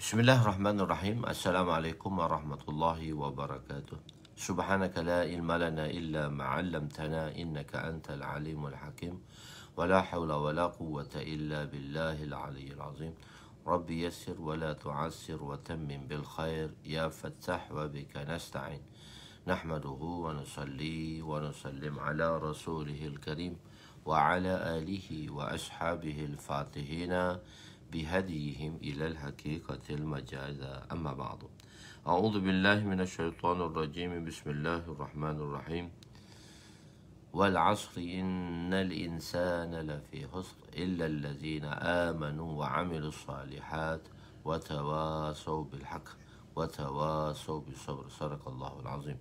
Bismillahirrahmanirrahim. Assalamualaikum warahmatullahi wabarakatuh. Subhanaka la ilma lana illa ma'allamtana innaka antal alimul hakim. Wa la hawla wa la quwwata illa billahil aliyyil azim. Rabbi yassir wa la tu'assir wa tammim bil khair. Ya fattah wa bika nasta'in. Nahmaduhu wa nusalli wa nusallim ala rasulihil karim. Wa ala alihi wa ashabihil fatihina بهديهم إلى الحقيقة المجازة أما بعد أعوذ بالله من الشيطان الرجيم بسم الله الرحمن الرحيم والعصر إن الإنسان لفي خسر إلا الذين آمنوا وعملوا الصالحات وتواصوا بالحق وتواصوا بالصبر صدق الله العظيم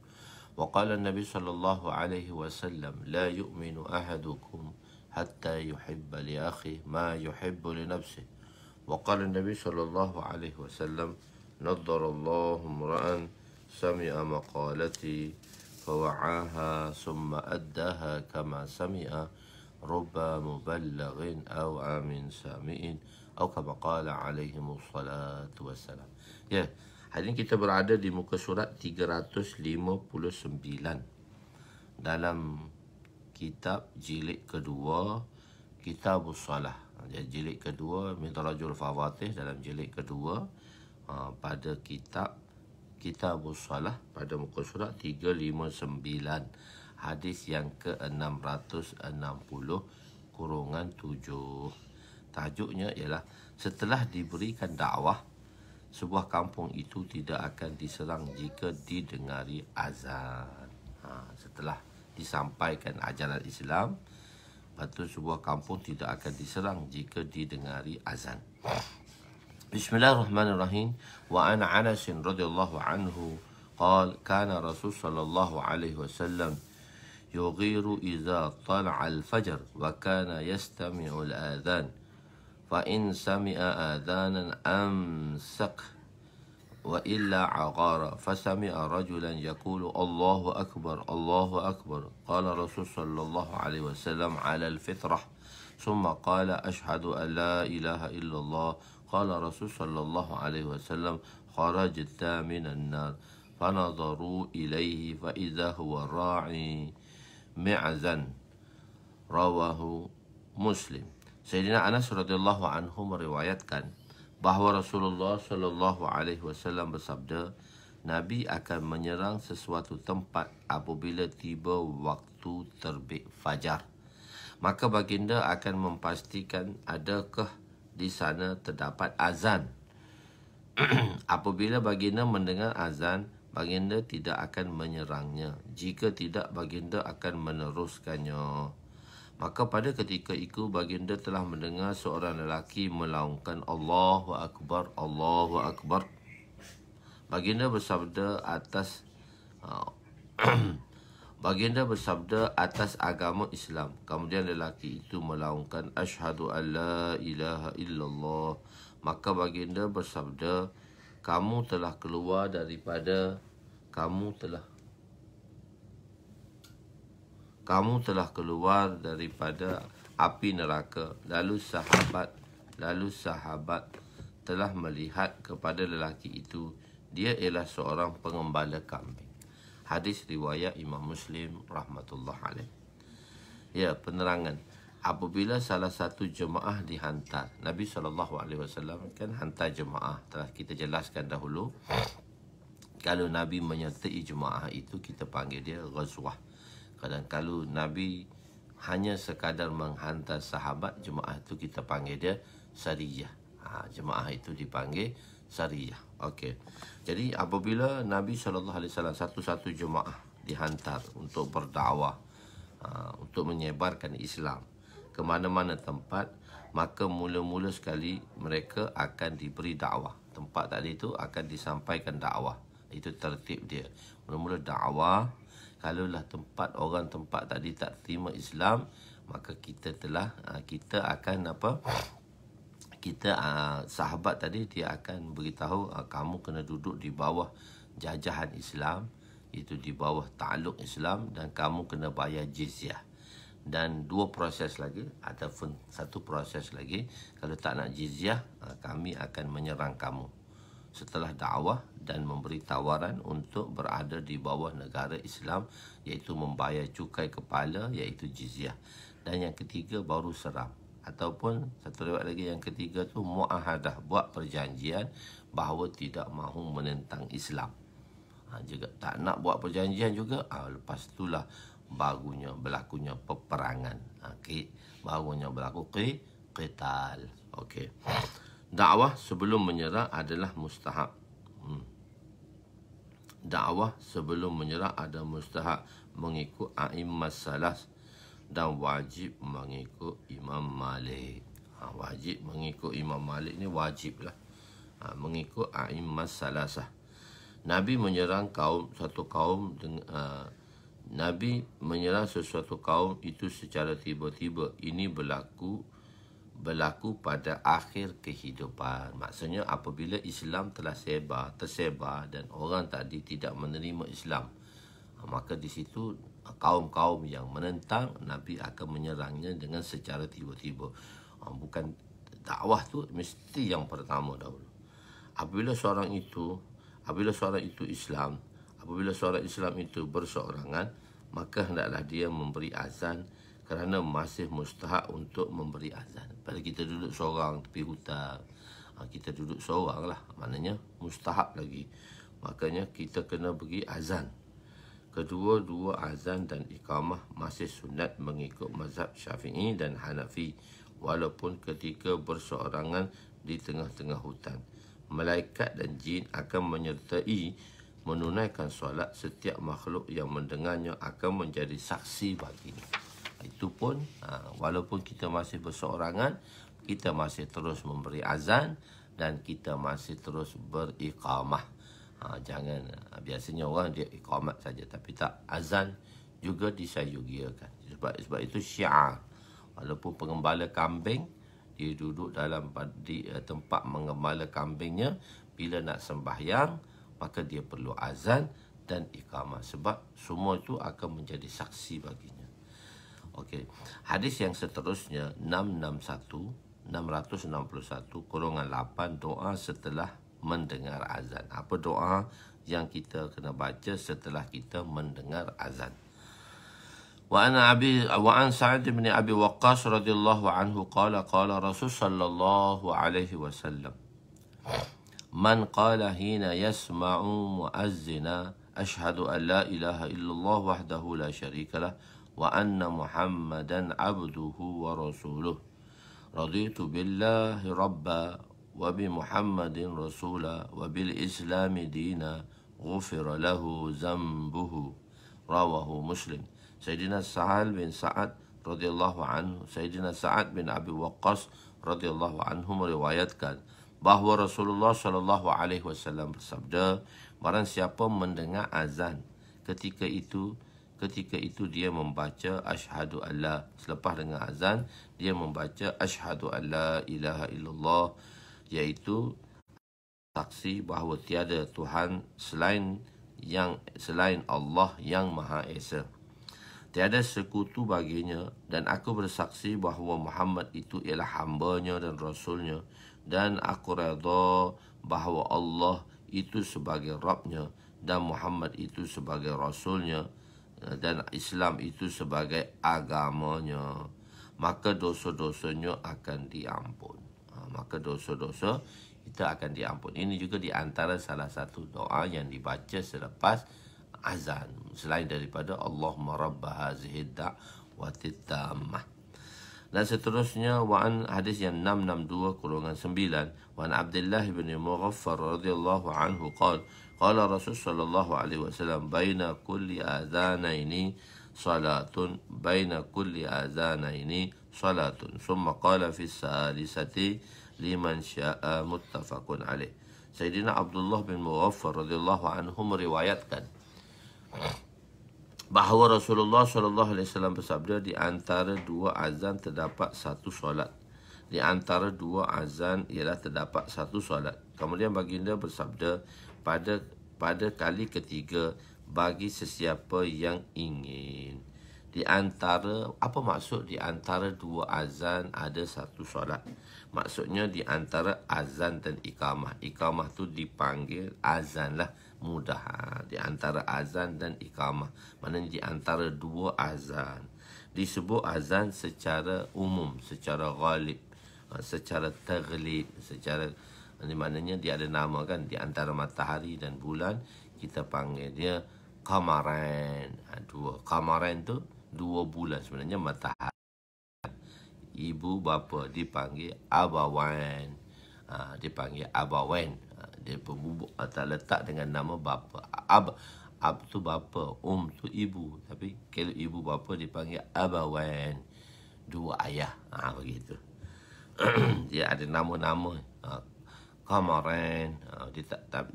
وقال النبي صلى الله عليه وسلم لا يؤمن أحدكم حتى يحب لأخيه ما يحب لنفسه وقال النبي صلى الله عليه وسلم نضر الله امرأ سمع مقالتي فوعاها ثم أداها كما سمع رب مبلغ أو عام سامع أو كما قال عليهم الصلاة والسلام. Ya, hari ini kita berada di muka surat 359 dalam kitab jilid kedua Kitabus Salah. Jadi jilid kedua Midrajul Fawatih dalam jilid kedua pada Kitabus Salah pada muka surat 359 hadis yang ke-660-7. Tajuknya ialah setelah diberikan dakwah sebuah kampung itu tidak akan diserang jika didengari azan. Setelah disampaikan ajaran Islam, lepas tu sebuah kampung tidak akan diserang jika didengari azan. Bismillahirrahmanirrahim. Wa an Anas radhiyallahu anhu قال كان رسول صلى الله عليه وسلم يغير إذا طلع الفجر وكان يستمع الآذان فإن سمع آذانا أمسك وإلا عغار فسمع رجلا يقول الله أكبر الله أكبر قال رسول صلى الله عليه وسلم على الفطرة ثم قال أشهد أن لا إله إلا الله قال رسول صلى الله عليه وسلم خرجت من النار فنظروا إليه فإذا هو راعي معزا رواه مسلم. Sayyidina Anas radhiyallahu anhu meriwayatkan bahawa Rasulullah sallallahu alaihi wasallam bersabda, Nabi akan menyerang sesuatu tempat apabila tiba waktu terbit fajar. Maka baginda akan memastikan adakah di sana terdapat azan. Apabila baginda mendengar azan, baginda tidak akan menyerangnya. Jika tidak, baginda akan meneruskannya. Maka pada ketika itu baginda telah mendengar seorang lelaki melaungkan Allahu Akbar, Allahu Akbar. Baginda bersabda atas agama Islam. Kemudian lelaki itu melaungkan Asyhadu an la ilaha illallah. Maka baginda bersabda, kamu telah keluar daripada api neraka. Lalu sahabat telah melihat kepada lelaki itu, dia ialah seorang pengembala kambing. Hadis riwayat Imam Muslim rahmatullah alaih. Ya, penerangan. Apabila salah satu jemaah dihantar, Nabi SAW kan hantar jemaah. Telah kita jelaskan dahulu. Kalau Nabi menyertai jemaah itu, kita panggil dia ghazwah. Kadang kalau Nabi hanya sekadar menghantar sahabat, jemaah itu kita panggil dia sariyah. Jemaah itu dipanggil sariyah. Okey. Jadi apabila Nabi SAW satu-satu jemaah dihantar untuk berdakwah, untuk menyebarkan Islam ke mana-mana tempat, maka mula-mula sekali mereka akan diberi dakwah. Tempat tadi itu akan disampaikan dakwah. Itu tertib dia. Mula-mula dakwah. Kalaulah orang tempat tadi tak terima Islam, maka sahabat tadi dia akan beritahu, kamu kena duduk di bawah jajahan Islam, itu di bawah takluk Islam, dan kamu kena bayar jizyah. Dan dua proses lagi, ataupun satu proses lagi, kalau tak nak jizyah, kami akan menyerang kamu. setelah dakwah dan memberi tawaran untuk berada di bawah negara Islam, iaitu membayar cukai kepala, iaitu jizyah. Dan yang ketiga baru seram. Ataupun satu riwayat lagi yang ketiga tu muahadah, buat perjanjian bahawa tidak mahu menentang Islam. Juga tak nak buat perjanjian juga, lepas itulah berlakunya peperangan. Barunya berlaku qital. Okey. Dakwah sebelum menyerah adalah mustahab. Dakwah sebelum menyerah ada mustahab mengikut a'immas salas dan wajib mengikut Imam Malik. Wajib mengikut Imam Malik ni wajiblah. Mengikut a'immas salasah. Nabi menyerang Nabi menyerang sesuatu kaum itu secara tiba-tiba. Ini berlaku pada akhir kehidupan. Maksudnya apabila Islam telah tersebar dan orang tadi tidak menerima Islam, maka di situ kaum-kaum yang menentang Nabi akan menyerangnya dengan secara tiba-tiba. Bukan dakwah tu mesti yang pertama dahulu. Apabila seorang Islam itu berseorangan, maka hendaklah dia memberi azan, kerana masih mustahak untuk memberi azan. Pada kita duduk seorang tepi hutan, kita duduk seorang lah, maknanya mustahak lagi. Makanya kita kena beri azan. Kedua-dua azan dan iqamah masih sunat mengikut mazhab Syafi'i dan Hanafi, walaupun ketika berseorangan di tengah-tengah hutan. Malaikat dan jin akan menyertai menunaikan solat. Setiap makhluk yang mendengarnya akan menjadi saksi baginya. Itu pun walaupun kita masih berseorangan, kita masih terus memberi azan dan kita masih terus beriqamah. Jangan biasanya orang dia iqamat saja tapi tak, azan juga disayugiakan. Sebab itu syiar. Walaupun pengembala kambing, dia duduk di tempat mengembala kambingnya, bila nak sembahyang maka dia perlu azan dan iqamah, sebab semua itu akan menjadi saksi baginya. Okey. Hadis yang seterusnya 661 661-8 doa setelah mendengar azan. Apa doa yang kita kena baca setelah kita mendengar azan? Wa an Sa'ad bin Abi Waqqas radhiyallahu anhu qala Rasul sallallahu alaihi wasallam, Man qala hina yasma'u muazzina ashhadu an la ilaha illallah wahdahu la syarika lah wa anna Muhammadan abduhu wa rasuluh. Raditu billahi rabba wa bi Muhammadin rasula wa bil islami dina ghufira lahu zambuhu. Rawahu Muslim. Sayyidina Sa'ad bin Abi Waqqas radhiyallahu anhu meriwayatkan bahawa Rasulullah sallallahu alaihi wasallam bersabda, barang siapa mendengar azan ketika itu dia membaca asyhadu alla, selepas dengar azan dia membaca asyhadu alla ilaha illallah, iaitu saksi bahawa tiada Tuhan selain Allah yang Maha Esa, tiada sekutu baginya, dan aku bersaksi bahawa Muhammad itu ialah hamba-Nya dan Rasul-Nya, dan aku redha bahawa Allah itu sebagai Rabb-Nya dan Muhammad itu sebagai Rasul-Nya dan Islam itu sebagai agama-Nya, maka dosa-dosanya akan diampun. Maka dosa-dosa kita akan diampun. Ini juga di antara salah satu doa yang dibaca selepas azan, selain daripada Allahumma rabba hazihi da'wati tammah. Dan seterusnya hadis yang 662-9 wa an Abdullah bin Mughaffar radhiyallahu anhu qala Rasul sallallahu alaihi wasallam baina kulli adhanaini salatun summa qala fi salisati liman syaa muttafaqun alaih. Sayyidina Abdullah bin Mughaffar radhiyallahu anhu meriwayatkan bahawa Rasulullah sallallahu alaihi wasallam bersabda, di antara dua azan terdapat satu solat. Di antara dua azan ialah terdapat satu solat. Kemudian baginda bersabda, pada kali ketiga bagi sesiapa yang ingin. di antara, apa maksud di antara dua azan ada satu solat? Maksudnya di antara azan dan iqamah. Iqamah tu dipanggil azan lah, mudah. Di antara azan dan iqamah, maknanya di antara dua azan. Disebut azan secara umum, secara ghalib, secara taglib, secara, maknanya dia ada nama kan, di antara matahari dan bulan kita panggil dia qamaran. Dua qamaran tu dua bulan, sebenarnya matahari. Ibu bapa dipanggil abawan. Dipanggil abawan. Dia tak letak dengan nama bapa. Ab tu bapa, tu ibu. Tapi kalau ibu bapa dipanggil abawan, dua ayah. Begitu. Dia ada nama-nama. Qamaran.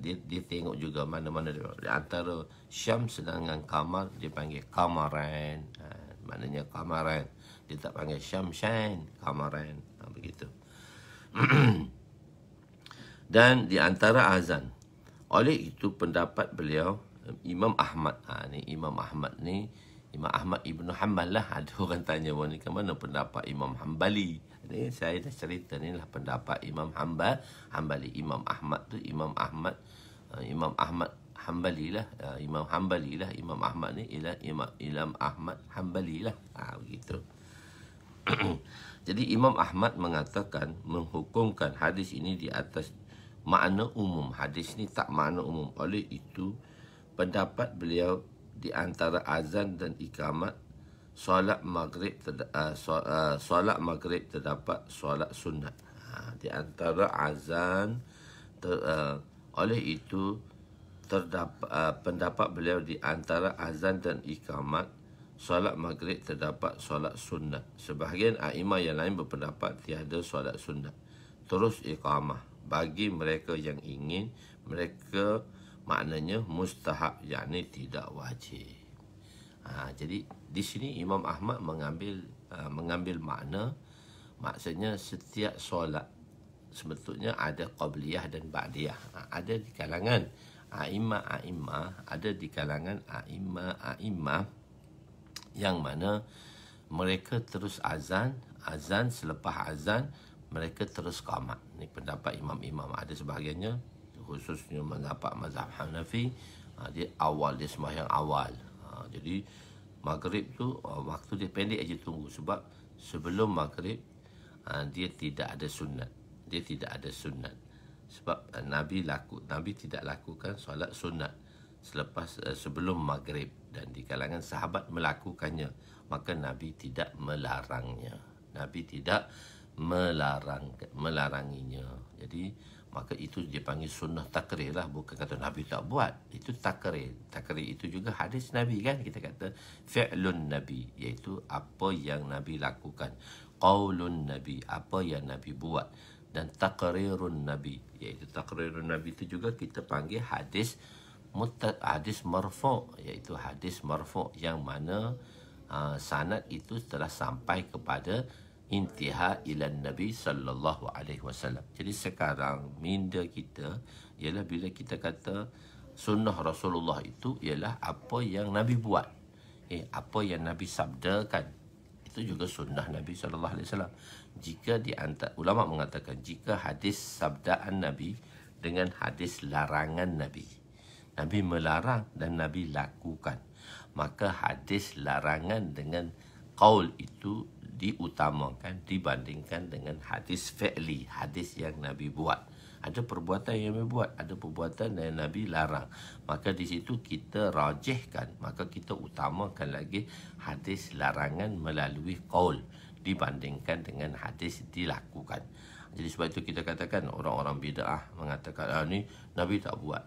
Dia tengok juga mana-mana di antara Syams dengan Qamar, dia panggil Qamaran. Maknanya Qamaran. Dia tak panggil Syamshan, Qamaran. Begitu. Dan di antara azan, oleh itu pendapat beliau Imam Ahmad. Imam Ahmad Ibn Hanbal lah. Ada orang tanya, ni ke mana pendapat Imam Hanbali? Ni saya dah cerita, ni lah pendapat Imam Hanbali. Imam Ahmad tu Imam Ahmad Hanbali lah. Imam Hanbali lah. Imam Ahmad ni ialah Imam Ahmad Hanbali lah. Begitu. Jadi Imam Ahmad mengatakan, menghukumkan hadis ini di atas makna umum. Hadis ni tak makna umum. Oleh itu pendapat beliau di antara azan dan iqamat, solat maghrib terdapat solat sunat. Di antara azan oleh itu terdapat pendapat beliau di antara azan dan iqamat, solat maghrib terdapat solat sunat. Sebahagian a'imah yang lain berpendapat tiada solat sunat. Terus iqamah bagi mereka yang ingin, mereka maknanya mustahab, yakni tidak wajib. Jadi di sini Imam Ahmad mengambil makna, maksudnya setiap solat sebetulnya ada qabliyah dan ba'diyah. Ada di kalangan a'imah, ada di kalangan a'imah yang mana mereka terus azan, selepas azan mereka terus qamat. Ini pendapat imam-imam. Ada sebahagiannya, khususnya mazhab Hanafi, dia sembahyang awal. Jadi maghrib tu waktu dia pendek aja tunggu, sebab sebelum maghrib dia tidak ada sunat. Sebab Nabi tidak lakukan solat sunat sebelum maghrib, dan di kalangan sahabat melakukannya, maka Nabi tidak melarangnya. Melaranginya. Jadi maka itu dia panggil sunnah takrir lah, bukan kata Nabi tak buat. Itu takrir. Takrir itu juga hadis Nabi kan, kita kata fi'lun Nabi, iaitu apa yang Nabi lakukan. Qaulun Nabi, apa yang Nabi buat. Dan takrirun Nabi, iaitu takrirun Nabi itu juga kita panggil hadis marfu', iaitu hadis marfu' yang mana sanad itu telah sampai kepada intiha ila Nabi sallallahu alaihi wasallam. Jadi sekarang minda kita ialah bila kita kata sunnah Rasulullah itu ialah apa yang Nabi buat. Apa yang Nabi sabdakan, itu juga sunnah Nabi sallallahu alaihi wasallam. Jika ulama mengatakan, jika hadis sabdaan Nabi dengan hadis larangan Nabi melarang dan Nabi lakukan, maka hadis larangan dengan qaul itu diutamakan dibandingkan dengan hadis fi'li, hadis yang Nabi buat. Ada perbuatan yang Nabi buat, ada perbuatan yang Nabi larang. Maka di situ kita rajihkan, maka kita utamakan lagi hadis larangan melalui qaul dibandingkan dengan hadis dilakukan. Jadi sebab itu kita katakan orang-orang bid'ah mengatakan ni Nabi tak buat.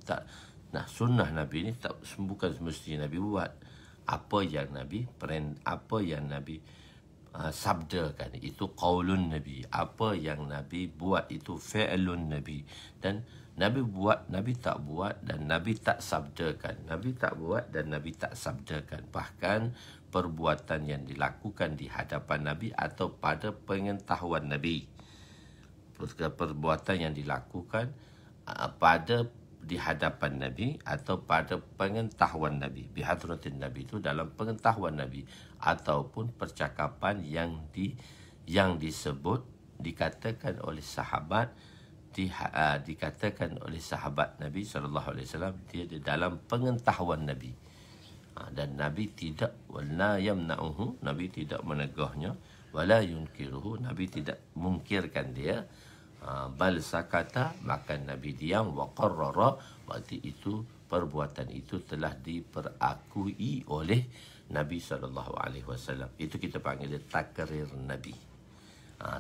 Tak. Nah, sunnah Nabi ni bukan semestinya Nabi buat. Apa yang Nabi sabdakan itu qaulun Nabi. Apa yang Nabi buat itu fi'lun Nabi. Dan Nabi buat, Nabi tak buat, dan Nabi tak sabdakan. Nabi tak buat dan Nabi tak sabdakan. Bahkan perbuatan yang dilakukan di hadapan Nabi atau pada pengetahuan Nabi. Perbuatan yang dilakukan di hadapan Nabi atau pada pengetahuan Nabi. Bihadratin Nabi itu dalam pengetahuan Nabi ataupun percakapan yang disebut dikatakan oleh sahabat dikatakan oleh sahabat Nabi SAW, dia di dalam pengetahuan Nabi. Dan Nabi tidak wala yamna'uhu, Nabi tidak menegahnya, wala yunkiruhu, Nabi tidak mungkirkan dia. Bal sakata, maka Nabi diam, wa qarrara, berarti itu perbuatan itu telah diperakui oleh Nabi SAW. Itu kita panggil dia takrir Nabi.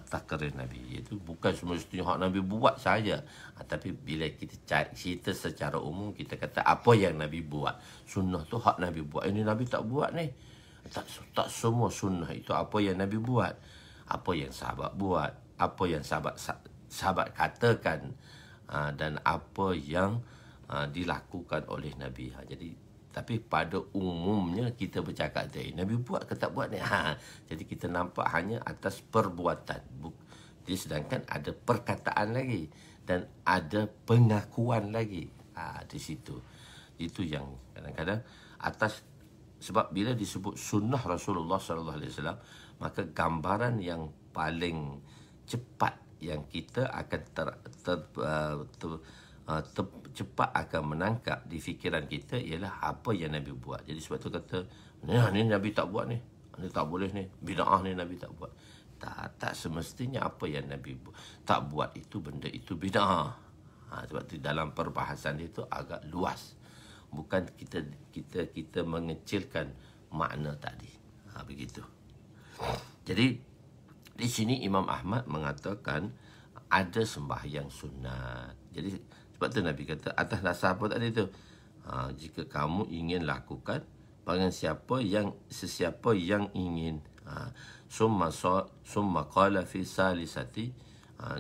Takrir Nabi, iaitu bukan semestinya hak Nabi buat saja, tapi bila kita cerita secara umum, kita kata apa yang Nabi buat. Sunnah tu hak Nabi buat, ini Nabi tak buat ni. Tak semua sunnah itu apa yang Nabi buat, apa yang sahabat buat, apa yang sahabat katakan, dan apa yang dilakukan oleh Nabi. Jadi tapi pada umumnya kita bercakap Nabi buat ke tak buat ni. Jadi kita nampak hanya atas perbuatan. Jadi sedangkan ada perkataan lagi dan ada pengakuan lagi di situ. Itu yang kadang-kadang atas, sebab bila disebut sunnah Rasulullah SAW, maka gambaran yang paling cepat yang kita akan cepat akan menangkap di fikiran kita ialah apa yang Nabi buat. Jadi sebab tu kata ni Nabi tak buat ni, ni tak boleh ni, bid'ah ni Nabi tak buat. Tak semestinya apa yang Nabi tak buat itu benda itu bid'ah. Sebab tu dalam perbahasan itu agak luas. Bukan kita mengecilkan makna tadi. Begitu. Jadi di sini Imam Ahmad mengatakan ada sembahyang sunat. Jadi sebab tu Nabi kata atas dasar apa tadi tu? Jika kamu ingin lakukan dengan sesiapa yang ingin. Summa qala fi salisati,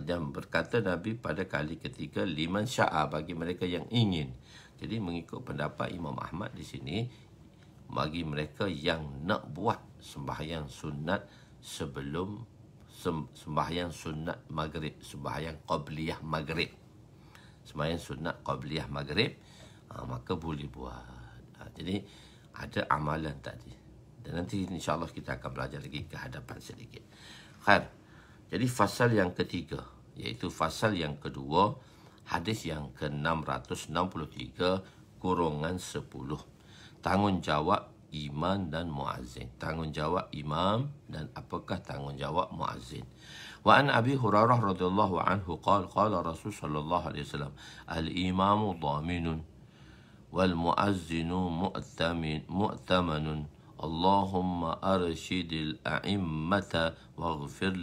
dan berkata Nabi pada kali ketiga, liman sya'a, bagi mereka yang ingin. Jadi mengikut pendapat Imam Ahmad di sini, bagi mereka yang nak buat sembahyang sunat sebelum sembahyang sunat maghrib, sembahyang qabliyah maghrib, sembahyang sunat qabliyah maghrib, maka boleh buat. Jadi ada amalan tadi, dan nanti insyaAllah kita akan belajar lagi ke hadapan sedikit. Khair. Jadi fasal yang ketiga, iaitu fasal yang kedua, hadis yang ke-663 kurungan 10. Tanggungjawab imam dan muazzin. Tanggungjawab imam dan apakah tanggungjawab muazzin. Wa an Abi Hurairah radhiyallahu anhu qala Rasul sallallahu alaihi wasallam, al-imamu dhaminun wal muazzinu mu'tamanun. Allahumma arshidil a'immata waghfir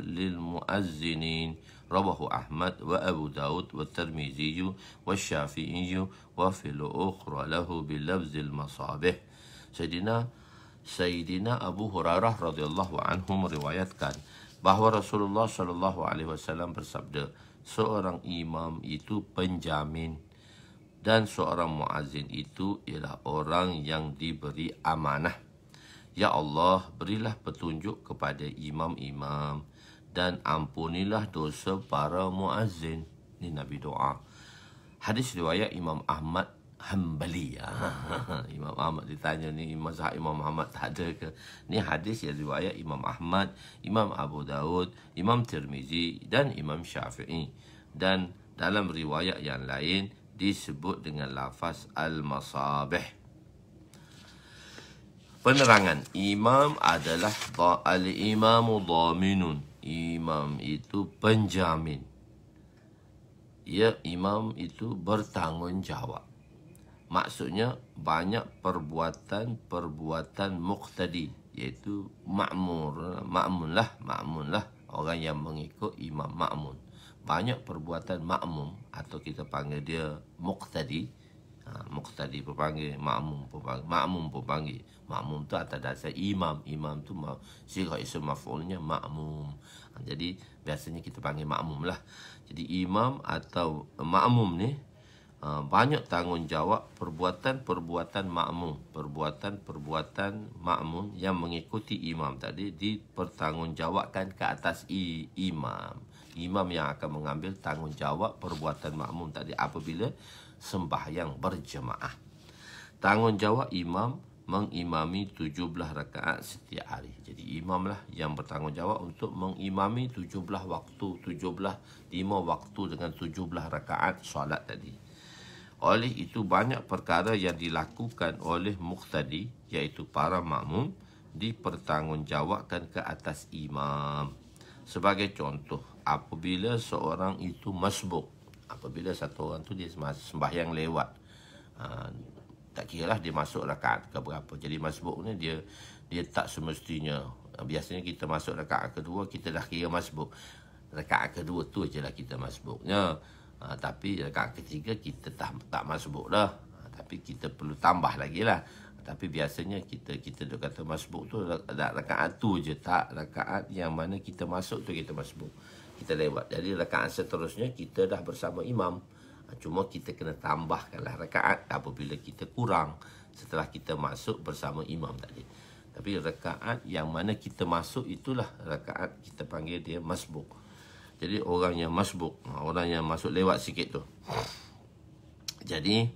lil muazzinin. Rawahu Ahmad wa Abu Daud wa Tirmizi wa Syafi'i wa fil ukhra lahu bil lafzil masabih. Sayyidina Abu Hurairah radhiyallahu anhu meriwayatkan bahawa Rasulullah sallallahu alaihi wasallam bersabda, seorang imam itu penjamin dan seorang muazzin itu ialah orang yang diberi amanah. Ya Allah, berilah petunjuk kepada imam-imam dan ampunilah dosa para muazzin. Ini Nabi doa. Hadis riwayat Imam Ahmad Hanbali. Imam Ahmad ditanya ni mazhab Imam Ahmad tak ada ke? Ni hadis yang riwayat Imam Ahmad, Imam Abu Daud, Imam Tirmizi dan Imam Syafi'i. Dan dalam riwayat yang lain disebut dengan lafaz al-masabih. Penerangan, imam adalah al-imamu dhaminun. Imam itu penjamin. Ya, imam itu bertanggungjawab. Maksudnya banyak perbuatan muqtadi, iaitu ma'mun lah orang yang mengikut imam ma'mun. Banyak perbuatan makmum, atau kita panggil dia muqtadi. Muqtadi pun panggil, makmum pun panggil. Makmum tu atas dasar imam. Imam tu sirah isim maf'ulnya makmum. Jadi biasanya kita panggil makmum lah. Jadi imam atau makmum ni banyak tanggungjawab perbuatan makmum. Perbuatan makmum yang mengikuti imam tadi dipertanggungjawabkan ke atas imam. Imam yang akan mengambil tanggungjawab perbuatan makmum tadi apabila sembahyang berjemaah. Tanggungjawab imam mengimami 17 rakaat setiap hari. Jadi imamlah yang bertanggungjawab untuk mengimami 17 waktu, 5 waktu dengan 17 rakaat solat tadi. Oleh itu banyak perkara yang dilakukan oleh muqtadi, iaitu para makmum, dipertanggungjawabkan ke atas imam. Sebagai contoh, apabila seorang itu masbuk, apabila satu orang tu dia sembahyang lewat, tak kira lah dia masuk rakaat ke berapa. Jadi masbuk ni dia tak semestinya. Biasanya kita masuk rakaat kedua, kita dah kira masbuk. Rakaat kedua tu je lah kita masbuknya. Tapi rakaat ketiga kita tak masbuk dah. Tapi kita perlu tambah lagi lah. Tapi biasanya kita duk kata masbuk tu rakaat tu je, tak rakaat yang mana kita masuk tu kita masbuk. Kita lewat. Jadi rakaat seterusnya kita dah bersama imam. Cuma kita kena tambahkanlah rakaat apabila kita kurang setelah kita masuk bersama imam tadi. Tapi rakaat yang mana kita masuk itulah rakaat kita panggil dia masbuk. Jadi orang yang masbuk, orang yang masuk lewat sikit tu. Jadi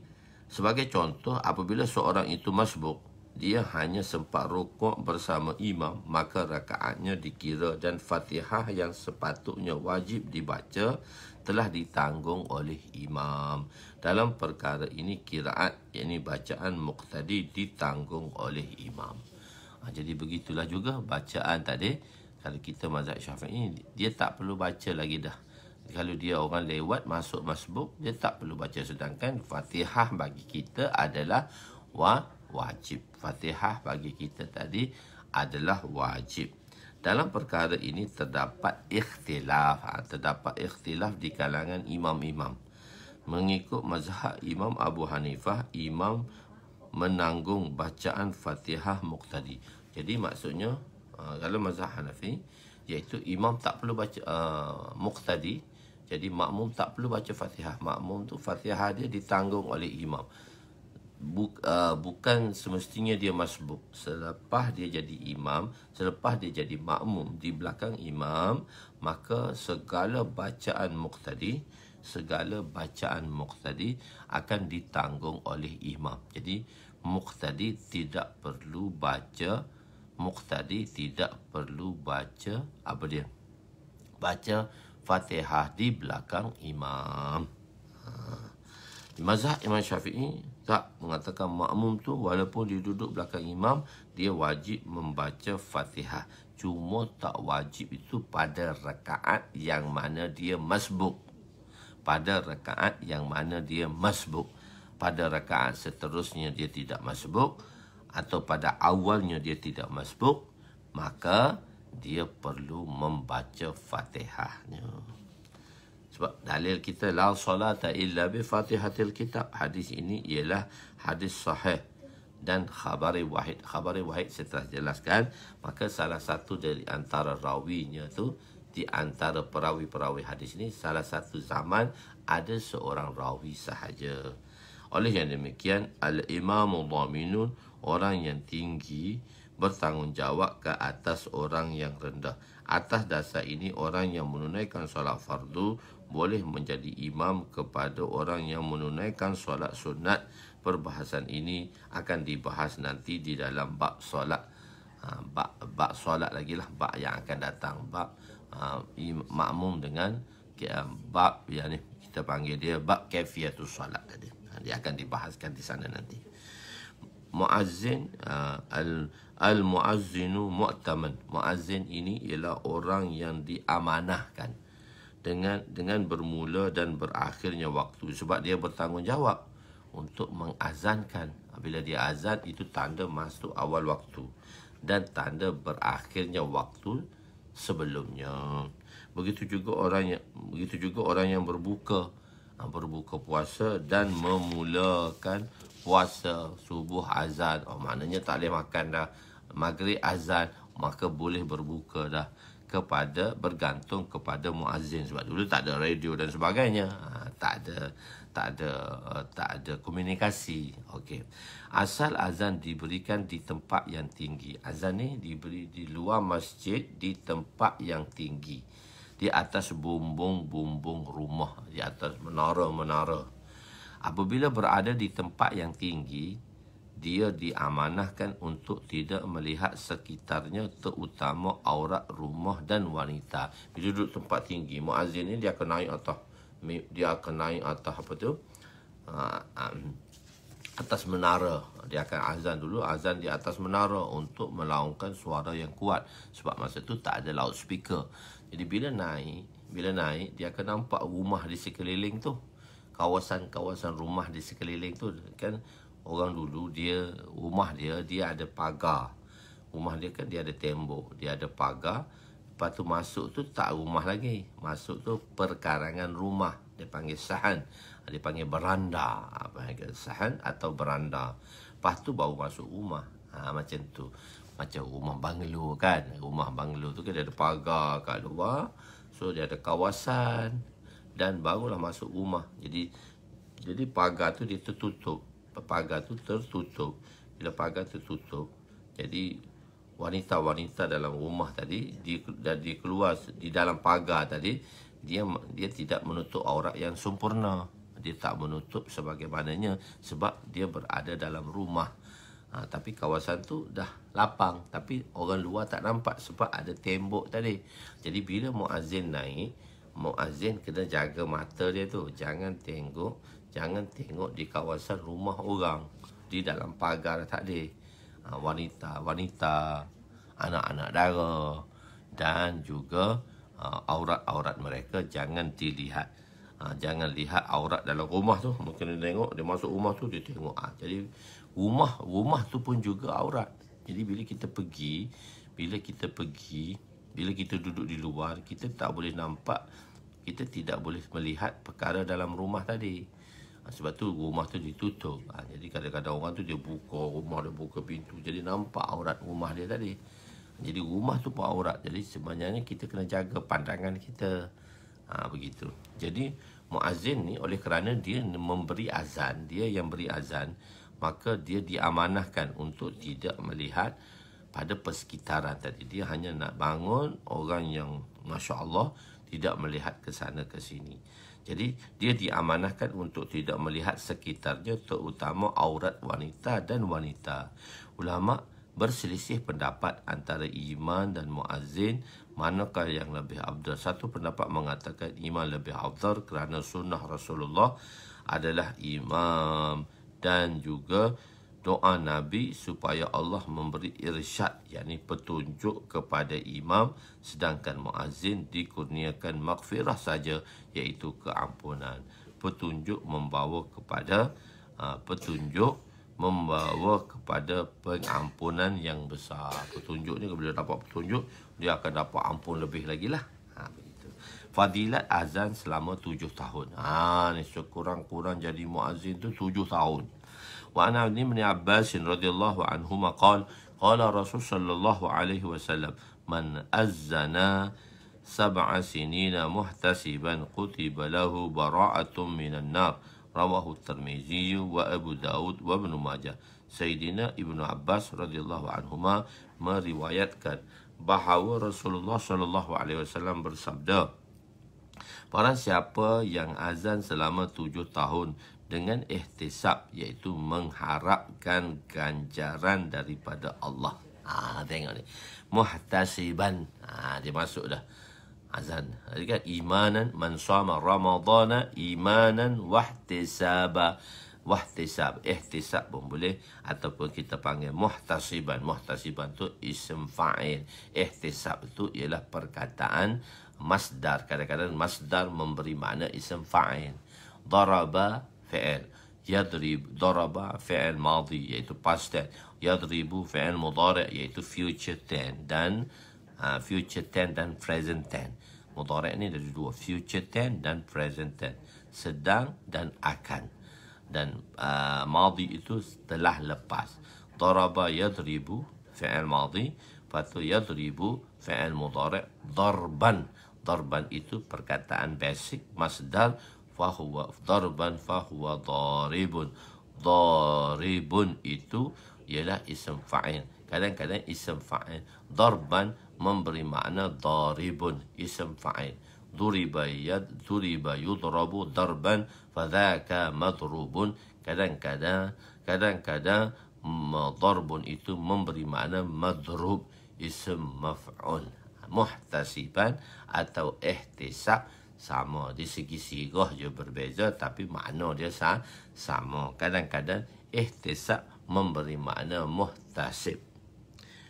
sebagai contoh, apabila seorang itu masbuk, dia hanya sempat rukuk bersama imam, maka rakaatnya dikira dan Fatihah yang sepatutnya wajib dibaca telah ditanggung oleh imam. Dalam perkara ini qiraat, yakni bacaan muqtadi, ditanggung oleh imam. Jadi begitulah juga bacaan tadi. Kalau kita mazhab Syafi'i, dia tak perlu baca lagi dah. Kalau dia orang lewat masuk masbuk, dia tak perlu baca. Sedangkan Fatihah bagi kita adalah wajib. Fatihah bagi kita tadi adalah wajib. Dalam perkara ini terdapat ikhtilaf. Terdapat ikhtilaf di kalangan imam-imam. Mengikut mazhab Imam Abu Hanifah, imam menanggung bacaan Fatihah muqtadi. Jadi maksudnya, kalau mazhab Hanafi, iaitu imam tak perlu baca muqtadi. Jadi makmum tak perlu baca Fatihah. Makmum tu Fatihah dia ditanggung oleh imam. Bukan semestinya dia masbuk. Selepas dia jadi imam, selepas dia jadi makmum di belakang imam, maka segala bacaan muqtadi akan ditanggung oleh imam. Jadi muqtadi tidak perlu baca apa dia? Baca Fatihah di belakang imam. Mazhab Imam Syafi'i tak mengatakan makmum tu walaupun dia duduk belakang imam, dia wajib membaca Fatihah. Cuma tak wajib itu pada rakaat yang mana dia masbuk. Pada rakaat yang mana dia masbuk. Pada rakaat seterusnya dia tidak masbuk, atau pada awalnya dia tidak masbuk, maka dia perlu membaca Fatihahnya. Sebab dalil kita la salata illa bi Fatihatil Kitab. Hadis ini ialah hadis sahih dan khabari wahid. Khabari wahid saya telah jelaskan. Maka salah satu dari antara rawinya tu, di antara perawi-perawi hadis ini, salah satu zaman ada seorang rawi sahaja. Oleh yang demikian, al-imamu dhaminun, orang yang tinggi bertanggungjawab ke atas orang yang rendah. Atas dasar ini, orang yang menunaikan solat fardu boleh menjadi imam kepada orang yang menunaikan solat sunat. Perbahasan ini akan dibahas nanti di dalam bab solat. Bab solat lagi lah, bab yang akan datang. Bab makmum dengan bab yang ni kita panggil dia bab kaifiatus solat tadi. Dia akan dibahaskan di sana nanti. Muazzin, al-muazzinu mu'taman. Muazzin ini ialah orang yang diamanahkan dengan bermula dan berakhirnya waktu, sebab dia bertanggungjawab untuk mengazankan. Bila dia azan, itu tanda masuk awal waktu dan tanda berakhirnya waktu sebelumnya. Begitu juga orang yang berbuka puasa dan memulakan puasa. Subuh azan, maknanya tak boleh makan dah. Maghrib azan, maka boleh berbuka dah. Bergantung kepada muazzin. Sebab dulu tak ada radio dan sebagainya. Tak ada komunikasi. Okey. Asal azan diberikan di tempat yang tinggi. Azan ni diberi di luar masjid di tempat yang tinggi. di atas bumbung-bumbung rumah, di atas menara-menara. Apabila berada di tempat yang tinggi, dia diamanahkan untuk tidak melihat sekitarnya, terutama aurat rumah dan wanita. Bila duduk tempat tinggi, muazzin ni dia akan naik atas apa tu? Atas menara. Dia akan azan di atas menara untuk melaungkan suara yang kuat, sebab masa tu tak ada loudspeaker. Jadi bila naik dia akan nampak rumah di sekeliling tu, kawasan-kawasan rumah di sekeliling tu. Kan orang dulu rumah dia ada pagar. Rumah dia kan dia ada tembok, dia ada pagar. Lepas tu masuk tu tak rumah lagi, masuk tu perkarangan rumah, dia panggil sahan, dia panggil beranda, panggil sahan atau beranda. Lepas tu baru masuk rumah. Macam tu. Macam rumah banglo kan. Rumah banglo tu kan dia ada pagar kat luar. So dia ada kawasan dan barulah masuk rumah. Jadi pagar tu dia tertutup. Pagar tu tertutup. Bila pagar tertutup, jadi wanita-wanita dalam rumah tadi, dia keluar di dalam pagar tadi, dia tidak menutup aurat yang sempurna. Dia tak menutup sebagaimananya sebab dia berada dalam rumah. Tapi kawasan tu dah lapang, tapi orang luar tak nampak sebab ada tembok tadi. Jadi bila muazzin naik, muazzin kena jaga mata dia tu, jangan tengok di kawasan rumah orang, di dalam pagar tadi. Wanita, anak-anak dara dan juga aurat-aurat mereka jangan dilihat. Jangan lihat aurat dalam rumah tu. Mungkin dia tengok, dia masuk rumah tu, dia tengok. Jadi rumah tu pun juga aurat. Jadi bila kita duduk di luar, kita tak boleh nampak, kita tidak boleh melihat perkara dalam rumah tadi. Sebab tu rumah tu ditutup. Jadi kadang-kadang orang tu dia buka pintu, jadi nampak aurat rumah dia tadi. Jadi rumah tu pun aurat. Jadi sebenarnya kita kena jaga pandangan kita. Begitu. Jadi muazzin ni oleh kerana dia memberi azan, dia yang beri azan, maka dia diamanahkan untuk tidak melihat pada persekitaran tadi. Dia hanya nak bangun orang yang Masya Allah tidak melihat ke sana ke sini. Jadi dia diamanahkan untuk tidak melihat sekitarnya, terutama aurat wanita dan wanita. Ulama berselisih pendapat antara imam dan muazzin, manakah yang lebih afdal. Satu pendapat mengatakan imam lebih afdal kerana sunnah Rasulullah adalah imam dan juga doa Nabi supaya Allah memberi irsyad, yakni petunjuk kepada imam, sedangkan muazzin dikurniakan maghfirah saja, iaitu keampunan. Petunjuk membawa kepada pengampunan yang besar. Petunjuk ni bila dapat petunjuk, dia akan dapat ampun lebih lagi lah. Begitu. Fadilat azan selama 7 tahun. Ni sekurang-kurang jadi muazzin tu 7 tahun. Wa ana ibn Abbas radhiyallahu anhuma qala Rasul sallallahu alaihi wasallam man azzana 7 sinina muhtasiban kutiba lahu bara'atun minan nar. Rawahu Tirmizi wa Abu Daud wa Ibn Majah. Sayyidina Ibnu Abbas radhiyallahu anhuma meriwayatkan bahawa Rasulullah sallallahu alaihi wasallam bersabda, barang siapa yang azan selama 7 tahun dengan ihtisab, iaitu mengharapkan ganjaran daripada Allah. Tengok ni. Muhtasiban. Dia masuk dah. Azan. Jadi kan imanan man shama ramadhana imanan wahtisaba. Wahtisab, ihtisab pun boleh, ataupun kita panggil muhtasiban. Muhtasiban tu ism fa'il. Ihtisab tu ialah perkataan masdar. Kadang-kadang masdar memberi makna ism fa'il. Daraba fi'il, daraba fi'il madhi, iaitu past tense. Yadribu fi'il mudhari', iaitu future tense dan present tense. Mudhari' ni ada dua, future tense dan present tense, sedang dan akan. Dan madhi itu telah lepas. Daraba yadribu fi'il madhi, lepas tu yadribu fi'il mudhari', darban. Darban itu perkataan basic, masdar fahuwa darban fahuwa daribun. Daribun itu ialah ism fa'il. Kadang-kadang ism fa'il darban memberi makna daribun, ism fa'il. duriba yudrabu darban fadzaka madrubun. Kadang-kadang darbun itu memberi makna madrub, ism maf'ul. Muhtasiban atau ihtisab sama, di segi sirah je berbeza tapi makna dia sama. Kadang-kadang ihtisab memberi makna muhtasib.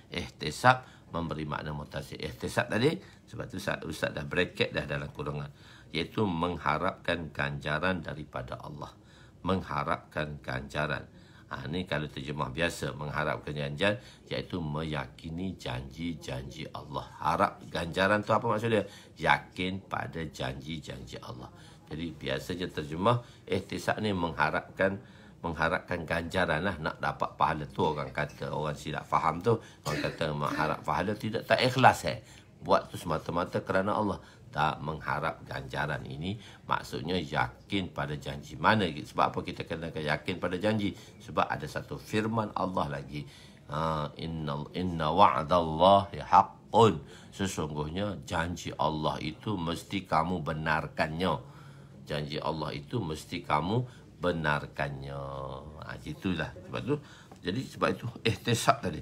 Ihtisab memberi makna muhtasib. Ihtisab tadi, sebab tu Ustaz dah bracket dah dalam kurungan, iaitu mengharapkan ganjaran daripada Allah. Mengharapkan ganjaran. Ini kalau terjemah biasa, mengharapkan ganjaran, iaitu meyakini janji-janji Allah. Harap ganjaran tu apa maksud dia? Yakin pada janji-janji Allah. Jadi biasanya terjemah ihtisab ni mengharapkan ganjaran lah, nak dapat pahala tu. Orang kata, orang silap faham tu, orang kata mengharap pahala, tak ikhlas buat tu semata-mata kerana Allah. Tak mengharap ganjaran ini maksudnya yakin pada janji. Mana? Sebab apa kita kena yakin pada janji? Sebab ada satu firman Allah lagi, inna wa'dallahi haqqun. Sesungguhnya janji Allah itu mesti kamu benarkannya. Janji Allah itu mesti kamu benarkannya. Itulah sebab tu. Jadi sebab itu ihtisab tadi.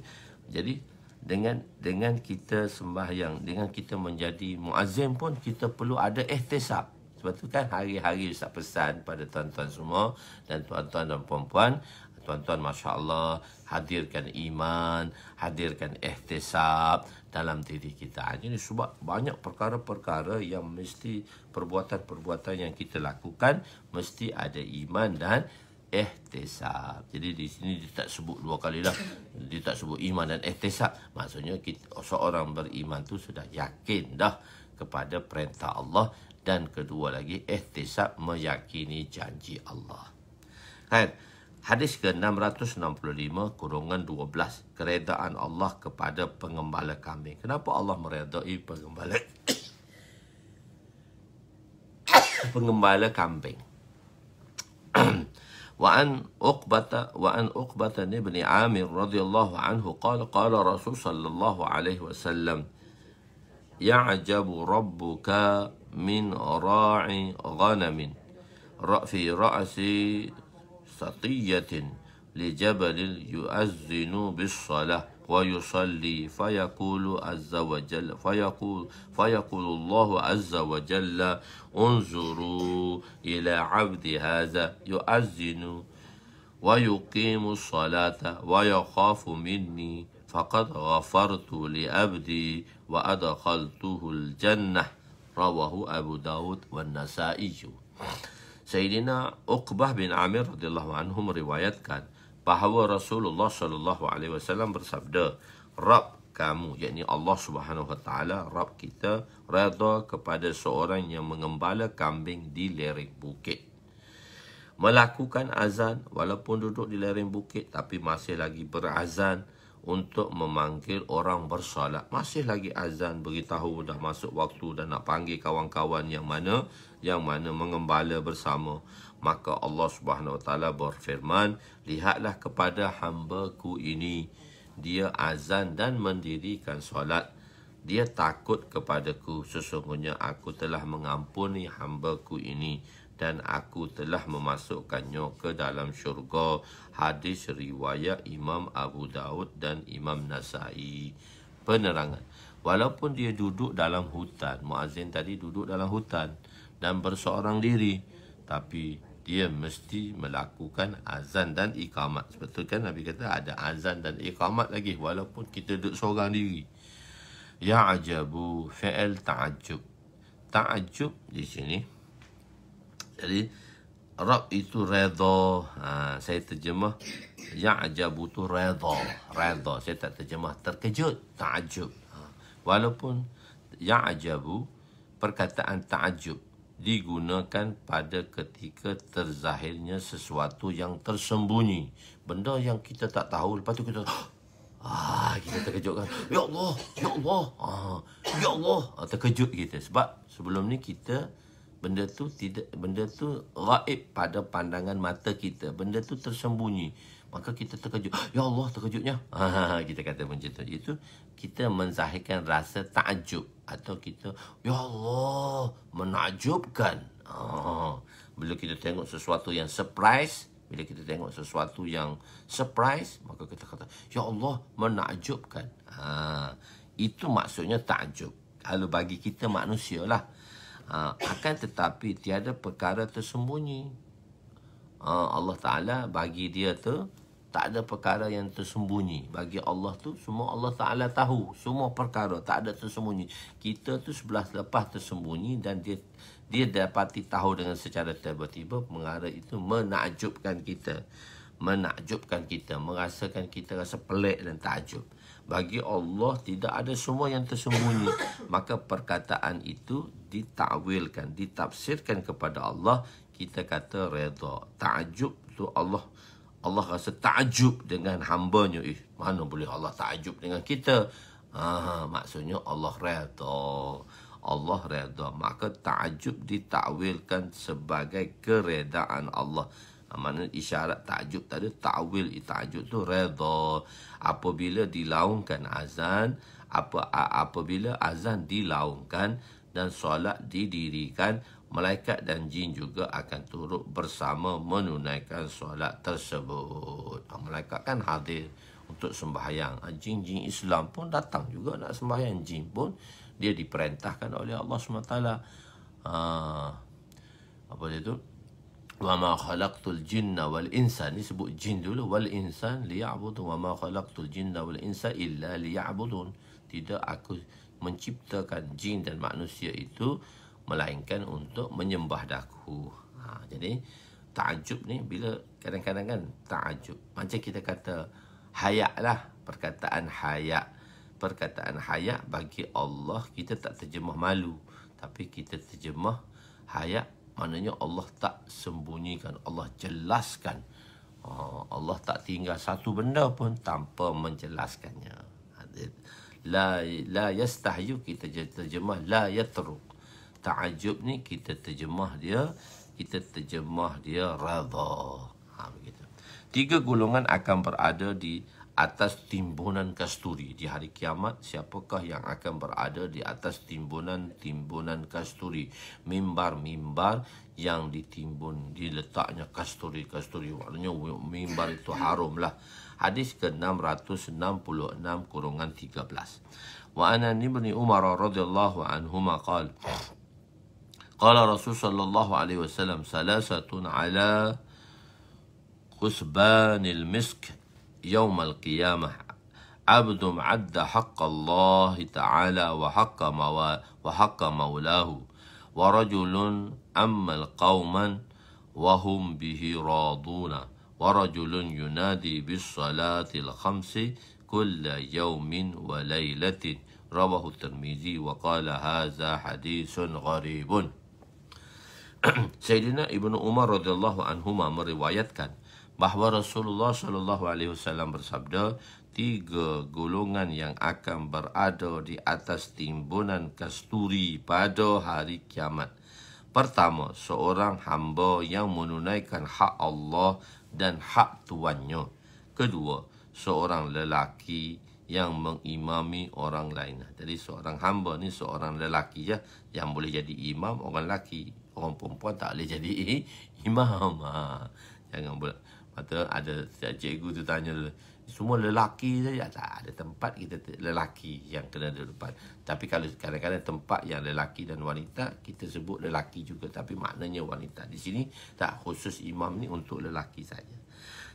Jadi dengan kita sembahyang, dengan kita menjadi muazzin pun kita perlu ada ihtisab. Sebab tu kan hari-hari Ustaz pesan pada tuan-tuan semua dan tuan-tuan dan puan-puan, tuan-tuan masya-Allah, hadirkan iman, hadirkan ihtisab dalam diri kita. Jadi sebab banyak perkara-perkara yang mesti, perbuatan-perbuatan yang kita lakukan mesti ada iman dan ihtisab. Jadi di sini dia tak sebut dua kali dah. Dia tak sebut iman dan ihtisab. Maksudnya seorang beriman tu sudah yakin dah kepada perintah Allah, dan kedua lagi ihtisab, meyakini janji Allah. Kan? Hadis ke-665 kurungan 12, keredaan Allah kepada pengembala kambing. Kenapa Allah meredai pengembala kambing? وعن عقبة بن عامر رضي الله عنه قال قال رسول صلى الله عليه وسلم يعجب ربك من راعي غنم في رأس سطية لجبل يؤذن بالصلاة ويصلي فيقول الله عز وجل انظروا إلى عبد هذا يؤذن ويقيم الصلاة ويخاف مني فقد غفرت لعبدي وأدخلته الجنة. رواه أبو داود والنسائي. Sayyidina Uqbah bin Amir radhiyallahu anhu meriwayatkan bahawa Rasulullah sallallahu alaihi wasallam bersabda, Rabb kamu, yakni Allah Subhanahu wa taala, Rabb kita, redha kepada seorang yang mengembala kambing di lereng bukit. Melakukan azan walaupun duduk di lereng bukit, tapi masih lagi berazan untuk memanggil orang bersolat. Masih lagi azan, beritahu dah masuk waktu dan nak panggil kawan-kawan yang mana mengembala bersama. Maka Allah Subhanahu wa taala berfirman, lihatlah kepada hamba-Ku ini, dia azan dan mendirikan solat. Dia takut kepadaku, sesungguhnya aku telah mengampuni hamba-Ku ini dan aku telah memasukkannya ke dalam syurga. Hadis riwayat Imam Abu Daud dan Imam Nasai. Penerangan, walaupun dia duduk dalam hutan, muazzin tadi duduk dalam hutan dan berseorang diri, tapi dia mesti melakukan azan dan iqamat. Betul kan Nabi kata ada azan dan iqamat lagi walaupun kita duduk seorang diri. Ya'jabu fi'il ta'ajjub. Ta'ajjub di sini, jadi Rabb itu redha. Saya terjemah ya'jabu tu redha. Saya tak terjemah terkejut, ta'ajjub. Walaupun ya'jabu, perkataan ta'ajjub digunakan pada ketika terzahirnya sesuatu yang tersembunyi, benda yang kita tak tahu, lepas tu kita kita terkejut kan, ya Allah, ya Allah, ya Allah, terkejut kita. Sebab sebelum ni kita benda tu gaib pada pandangan mata kita, benda tu tersembunyi. maka kita terkejut. Ya Allah, terkejutnya. Kita kata macam tu. Itu kita menzahirkan rasa takjub. Atau kita, ya Allah, menakjubkan. Bila kita tengok sesuatu yang surprise, maka kita kata, ya Allah, menakjubkan. Itu maksudnya takjub. Kalau bagi kita manusia lah. Akan tetapi tiada perkara tersembunyi. Allah Ta'ala bagi dia tu tak ada perkara yang tersembunyi. Bagi Allah tu semua Allah Ta'ala tahu. Semua perkara tak ada tersembunyi. Kita tu sebelah lepas tersembunyi dan dia dapati tahu dengan secara tiba-tiba. Mengarah itu menakjubkan kita. Merasakan kita rasa pelik dan takjub. Bagi Allah tidak ada semua yang tersembunyi. Maka perkataan itu ditakwilkan, ditafsirkan kepada Allah. Kita kata redha. Takjub tu Allah rasa takjub dengan hamba-Nya. Mana boleh Allah takjub dengan kita? Maksudnya Allah redha. Maka takjub ditakwilkan sebagai keredaan Allah. Maknanya isyarat takjub tadi, takwil takjub tu redha. Apabila dilaungkan azan, apabila azan dilaungkan dan solat didirikan, malaikat dan jin juga akan turut bersama menunaikan solat tersebut. Malaikat kan hadir untuk sembahyang. Jin-jin Islam pun datang juga nak sembahyang. Jin pun dia diperintahkan oleh Allah SWT. Apa dia tu? Wa ma khalaqtul jinna wal insa. Ni sebut jin dulu. Wal insan liya'budun. Wa ma khalaqtul jinna wal insa illa liya'budun. Tidak, aku menciptakan jin dan manusia itu melainkan untuk menyembah daku. Jadi takjub ni bila kadang-kadang kan takjub. Macam kita kata hayak lah. Perkataan hayak bagi Allah kita tak terjemah malu. Tapi kita terjemah hayak. Maknanya Allah tak sembunyikan. Allah jelaskan. Allah tak tinggal satu benda pun tanpa menjelaskannya. La yastahyu kita terjemah la yatruk. Ta'ajub ni kita terjemah dia redha. Begitu. 3 golongan akan berada di atas timbunan kasturi di hari kiamat. Siapakah yang akan berada di atas timbunan kasturi? Mimbar yang ditimbun, diletaknya kasturi. Maknanya mimbar itu harum lah. Hadis ke-666 kurungan 13. Wa ana ibni Umar radhiyallahu anhuma qala qala Rasul sallallahu alaihi wasallam salasatun ala khusbanil misk يوم القيامة عبد عد حق الله تعالى وحق مولاه ورجل أما قوما وهم به راضون ورجل ينادي بالصلاة الخمس كل يوم وليلة رواه الترمذي وقال هذا حديث غريب. Sayyidina Ibnu Umar radhiyallahu anhuma meriwayatkan bahawa Rasulullah sallallahu alaihi wasallam bersabda, 3 golongan yang akan berada di atas timbunan kasturi pada hari kiamat. Pertama, seorang hamba yang menunaikan hak Allah dan hak tuannya. Kedua, seorang lelaki yang mengimami orang lain. Jadi seorang hamba ni seorang lelaki ya, yang boleh jadi imam orang lelaki. Orang perempuan tak boleh jadi imam. Jangan boleh. Ada cikgu tu tanya, semua lelaki saja? Tak ada tempat kita lelaki yang kena di depan. Tapi kalau kadang-kadang tempat yang lelaki dan wanita, kita sebut lelaki juga, tapi maknanya wanita. Di sini tak, khusus imam ni untuk lelaki saja.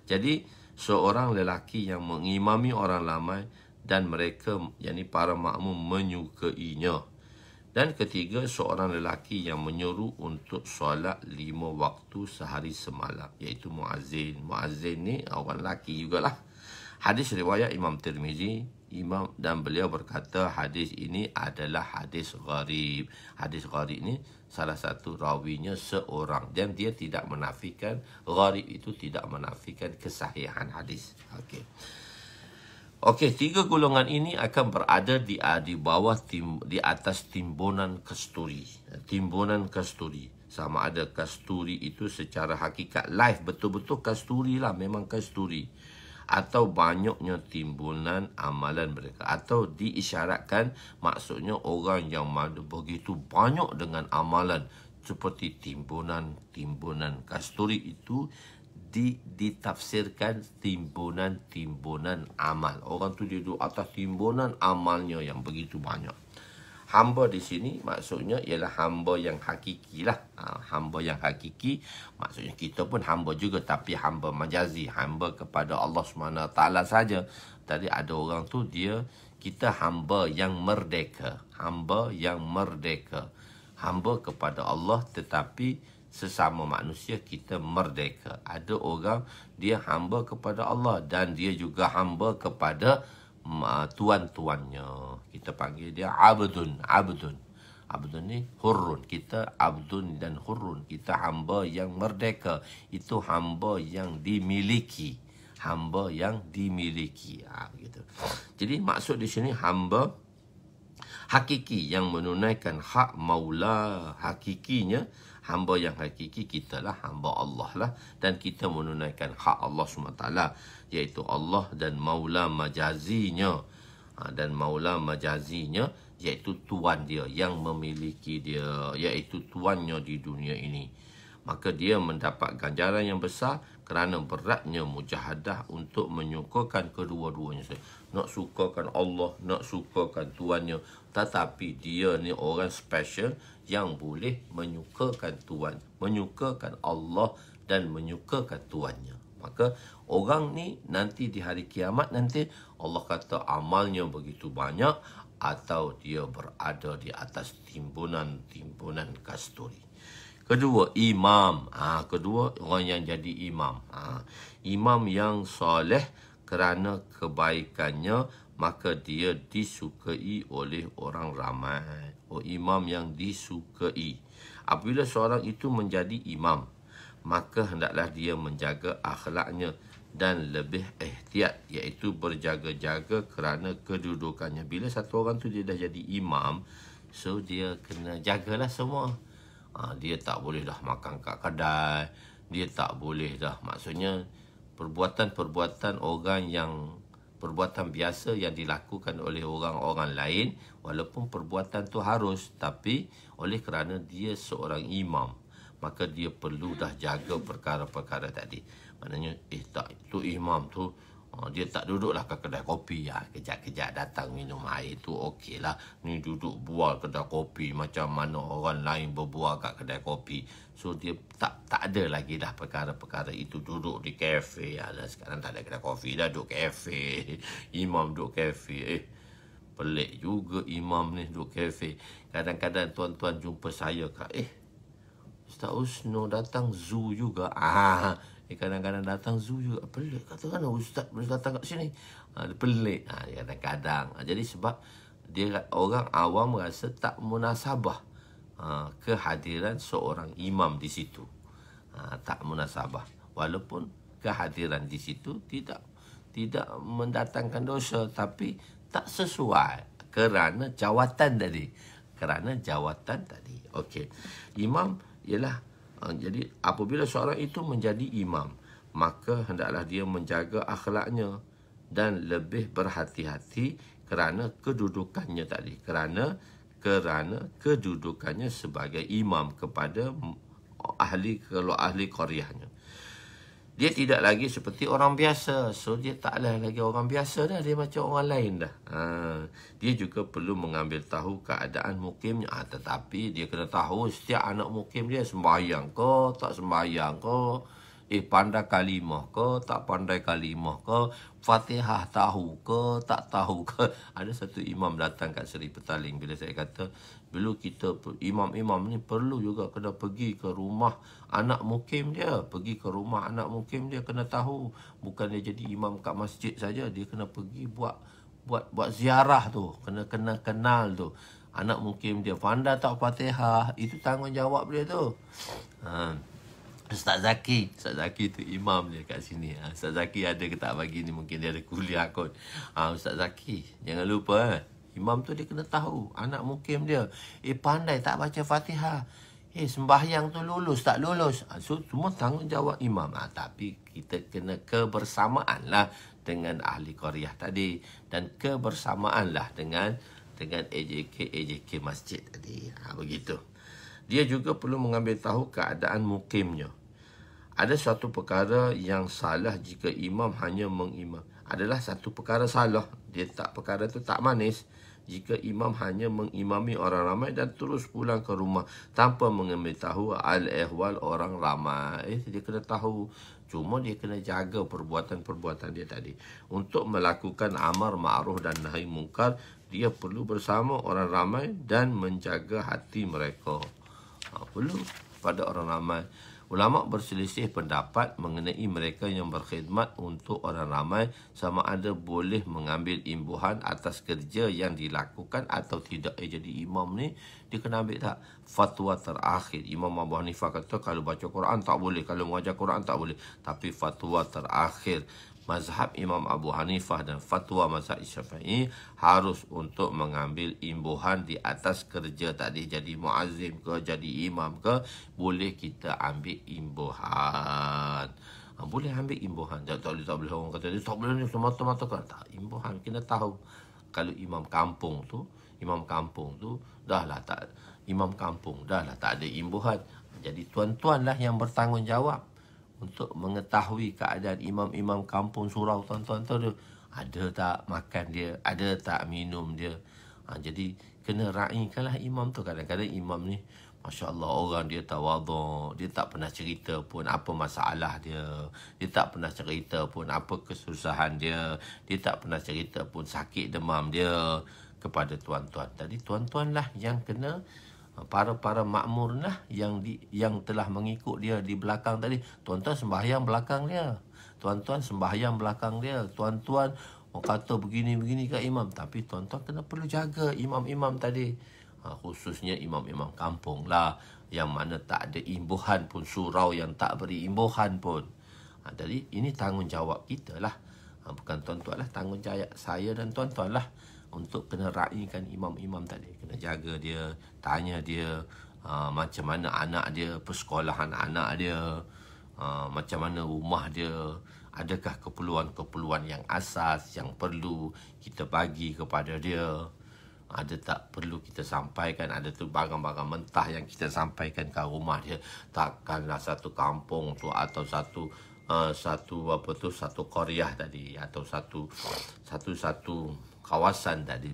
Jadi seorang lelaki yang mengimami orang ramai dan mereka, yakni para makmum, menyukainya. Dan ketiga, seorang lelaki yang menyuruh untuk solat 5 waktu sehari semalam, iaitu muazzin. Muazzin ni orang lelaki jugalah. Hadis riwayat Imam Tirmizi, dan beliau berkata hadis ini adalah hadis gharib. Hadis gharib ni salah satu rawinya seorang, dan dia tidak menafikan, gharib itu tidak menafikan kesahihan hadis. Okey, 3 golongan ini akan berada di bawah di atas timbunan kasturi. Timbunan kasturi. sama ada kasturi itu secara hakikat live betul-betul kasturi lah, memang kasturi, atau banyaknya timbunan amalan mereka, atau diisyaratkan maksudnya orang yang mana begitu banyak dengan amalan seperti timbunan kasturi itu ditafsirkan timbunan amal. Orang tu dia duduk atas timbunan amalnya yang begitu banyak. Hamba di sini maksudnya ialah hamba yang hakiki lah. Hamba yang hakiki maksudnya kita pun hamba juga, tapi hamba majazi, hamba kepada Allah SWT saja. Tadi ada orang tu kita hamba yang merdeka, hamba kepada Allah, tetapi sesama manusia kita merdeka. Ada orang dia hamba kepada Allah dan dia juga hamba kepada tuan-tuannya. Kita panggil dia abdun. Abdun ni hurrun. Kita abdun dan hurrun. Kita hamba yang merdeka. Itu hamba yang dimiliki. Begitu. Jadi maksud di sini hamba hakiki yang menunaikan hak maula. Hakikinya hamba yang hakiki kita lah, hamba Allah lah, dan kita menunaikan hak Allah SWT, iaitu Allah, dan maula majazinya. Dan maula majazinya iaitu tuan dia yang memiliki dia, iaitu tuannya di dunia ini. Maka dia mendapat ganjaran yang besar kerana beratnya mujahadah untuk menyukakan kedua-duanya. Nak sukakan Allah, nak sukakan tuannya, tetapi dia ni orang special yang boleh menyukakan Tuhan, menyukakan Allah dan menyukakan tuannya. Maka orang ni nanti di hari kiamat nanti Allah kata amalnya begitu banyak, atau dia berada di atas timbunan kasturi. Kedua, imam. Kedua, orang yang jadi imam. Imam yang soleh kerana kebaikannya, maka dia disukai oleh orang ramai. Imam yang disukai. Apabila seorang itu menjadi imam, maka hendaklah dia menjaga akhlaknya dan lebih ihtiyat, iaitu berjaga-jaga kerana kedudukannya. Bila satu orang tu dia dah jadi imam, so dia kena jagalah semua. Dia tak boleh dah makan kat kedai, dia tak boleh dah, maksudnya perbuatan-perbuatan orang yang perbuatan biasa yang dilakukan oleh orang-orang lain, walaupun perbuatan tu harus, tapi oleh kerana dia seorang imam, maka dia perlu dah jaga perkara-perkara tadi. Maknanya tak, tu imam tu dia tak duduklah ke kedai kopi, kejap-kejap datang minum air tu okey lah. Ni duduk bual kedai kopi macam mana orang lain berbual kat kedai kopi. So dia tak ada lagi dah perkara-perkara itu. Duduk di kafe. Sekarang tak ada kedai kopi dah, duduk kafe. Imam duduk kafe. Pelik juga imam ni duduk kafe. Kadang-kadang tuan-tuan jumpa saya kat, Ustaz Usno datang zoo juga. Kadang-kadang datang zoo juga. Pelik, kata kan Ustaz boleh datang kat sini. Pelik. Kadang-kadang. Jadi sebab dia orang awam rasa tak munasabah kehadiran seorang imam di situ. Tak munasabah. Walaupun kehadiran di situ tidak mendatangkan dosa, tapi tak sesuai kerana jawatan tadi. Okey. Imam ialah jadi apabila seorang itu menjadi imam, maka hendaklah dia menjaga akhlaknya dan lebih berhati-hati kerana kedudukannya tadi. Kerana kedudukannya sebagai imam kepada ahli qaryahnya. Dia tidak lagi seperti orang biasa. So dia taklah lagi orang biasa dah, dia macam orang lain dah. Dia juga perlu mengambil tahu keadaan mukimnya. Tetapi dia kena tahu setiap anak mukim dia sembahyang ke tak sembahyang ke, pandai kalimah ke tak pandai kalimah ke, Fatihah tahu ke tak tahu ke. Ada satu imam datang kat Seri Petaling. Bila saya kata, bila kita imam-imam ni perlu juga kena pergi ke rumah anak mukim dia. Pergi ke rumah anak mukim dia, kena tahu. Bukan dia jadi imam kat masjid saja, dia kena pergi buat ziarah tu. Kena kenal tu. Anak mukim dia pandai tak Fatihah, itu tanggungjawab dia tu. Ustaz Zaki tu imam dia kat sini. Ustaz Zaki ada ke tak pagi ni, mungkin dia ada kuliah kot. Ustaz Zaki, jangan lupa imam tu dia kena tahu anak mukim dia pandai tak baca Fatihah. Sembahyang tu lulus tak lulus. So semua tanggungjawab imam. Tapi kita kena kebersamaan lah dengan ahli qaryah tadi. Dan kebersamaan lah dengan AJK masjid tadi. Begitu. Dia juga perlu mengambil tahu keadaan mukimnya. Ada satu perkara yang salah jika imam hanya mengimam. Adalah satu perkara salah. Perkara tu tak manis. Jika imam hanya mengimami orang ramai dan terus pulang ke rumah tanpa mengambil tahu al-ehwal orang ramai. Dia kena tahu. Cuma dia kena jaga perbuatan-perbuatan dia tadi. Untuk melakukan amar ma'ruf dan nahi mungkar, dia perlu bersama orang ramai dan menjaga hati mereka. Perlu pada orang ramai. Ulama berselisih pendapat mengenai mereka yang berkhidmat untuk orang ramai sama ada boleh mengambil imbuhan atas kerja yang dilakukan atau tidak. Jadi imam ni dia kena ambil tak? Fatwa terakhir. Imam Abu Hanifah kata kalau baca Quran tak boleh, kalau mengajar Quran tak boleh. Tapi fatwa terakhir mazhab Imam Abu Hanifah dan fatwa mazhab Syafi'i harus untuk mengambil imbuhan di atas kerja tadi. Jadi muazzim ke, jadi imam ke, boleh kita ambil imbuhan. Boleh ambil imbuhan. Tak boleh orang kata, tak boleh ni semata-mata kan. Tak, imbuhan kena tahu. Kalau imam kampung tu dah lah tak ada imbuhan. Jadi tuan-tuan lah yang bertanggungjawab untuk mengetahui keadaan imam-imam kampung surau tuan-tuan tu ada tak makan dia, ada tak minum dia. Jadi kena raikanlah imam tu. Kadang-kadang imam ni Masya Allah orang dia tawaduk, dia tak pernah cerita pun apa masalah dia, dia tak pernah cerita pun apa kesusahan dia, dia tak pernah cerita pun sakit demam dia kepada tuan-tuan. Tadi tuan-tuan lah yang kena, para makmur lah yang telah mengikut dia di belakang tadi. Tuan-tuan sembahyang belakang dia. Tuan-tuan orang kata begini-begini kat imam. Tapi tuan-tuan kena perlu jaga imam-imam tadi. Khususnya imam-imam kampung lah. Yang mana tak ada imbuhan pun. Surau yang tak beri imbuhan pun. Jadi ini tanggungjawab kita lah. Bukan tuan-tuan lah. Tanggungjawab saya dan tuan-tuan lah. Untuk kena raikan imam-imam tadi. Kena jaga dia, tanya dia macam mana anak dia, persekolahan anak dia, macam mana rumah dia, adakah keperluan-keperluan yang asas yang perlu kita bagi kepada dia, ada tak perlu kita sampaikan, ada tu barang-barang mentah yang kita sampaikan ke rumah dia. Takkanlah satu kampung tu atau satu qaryah tadi atau satu kawasan tadi,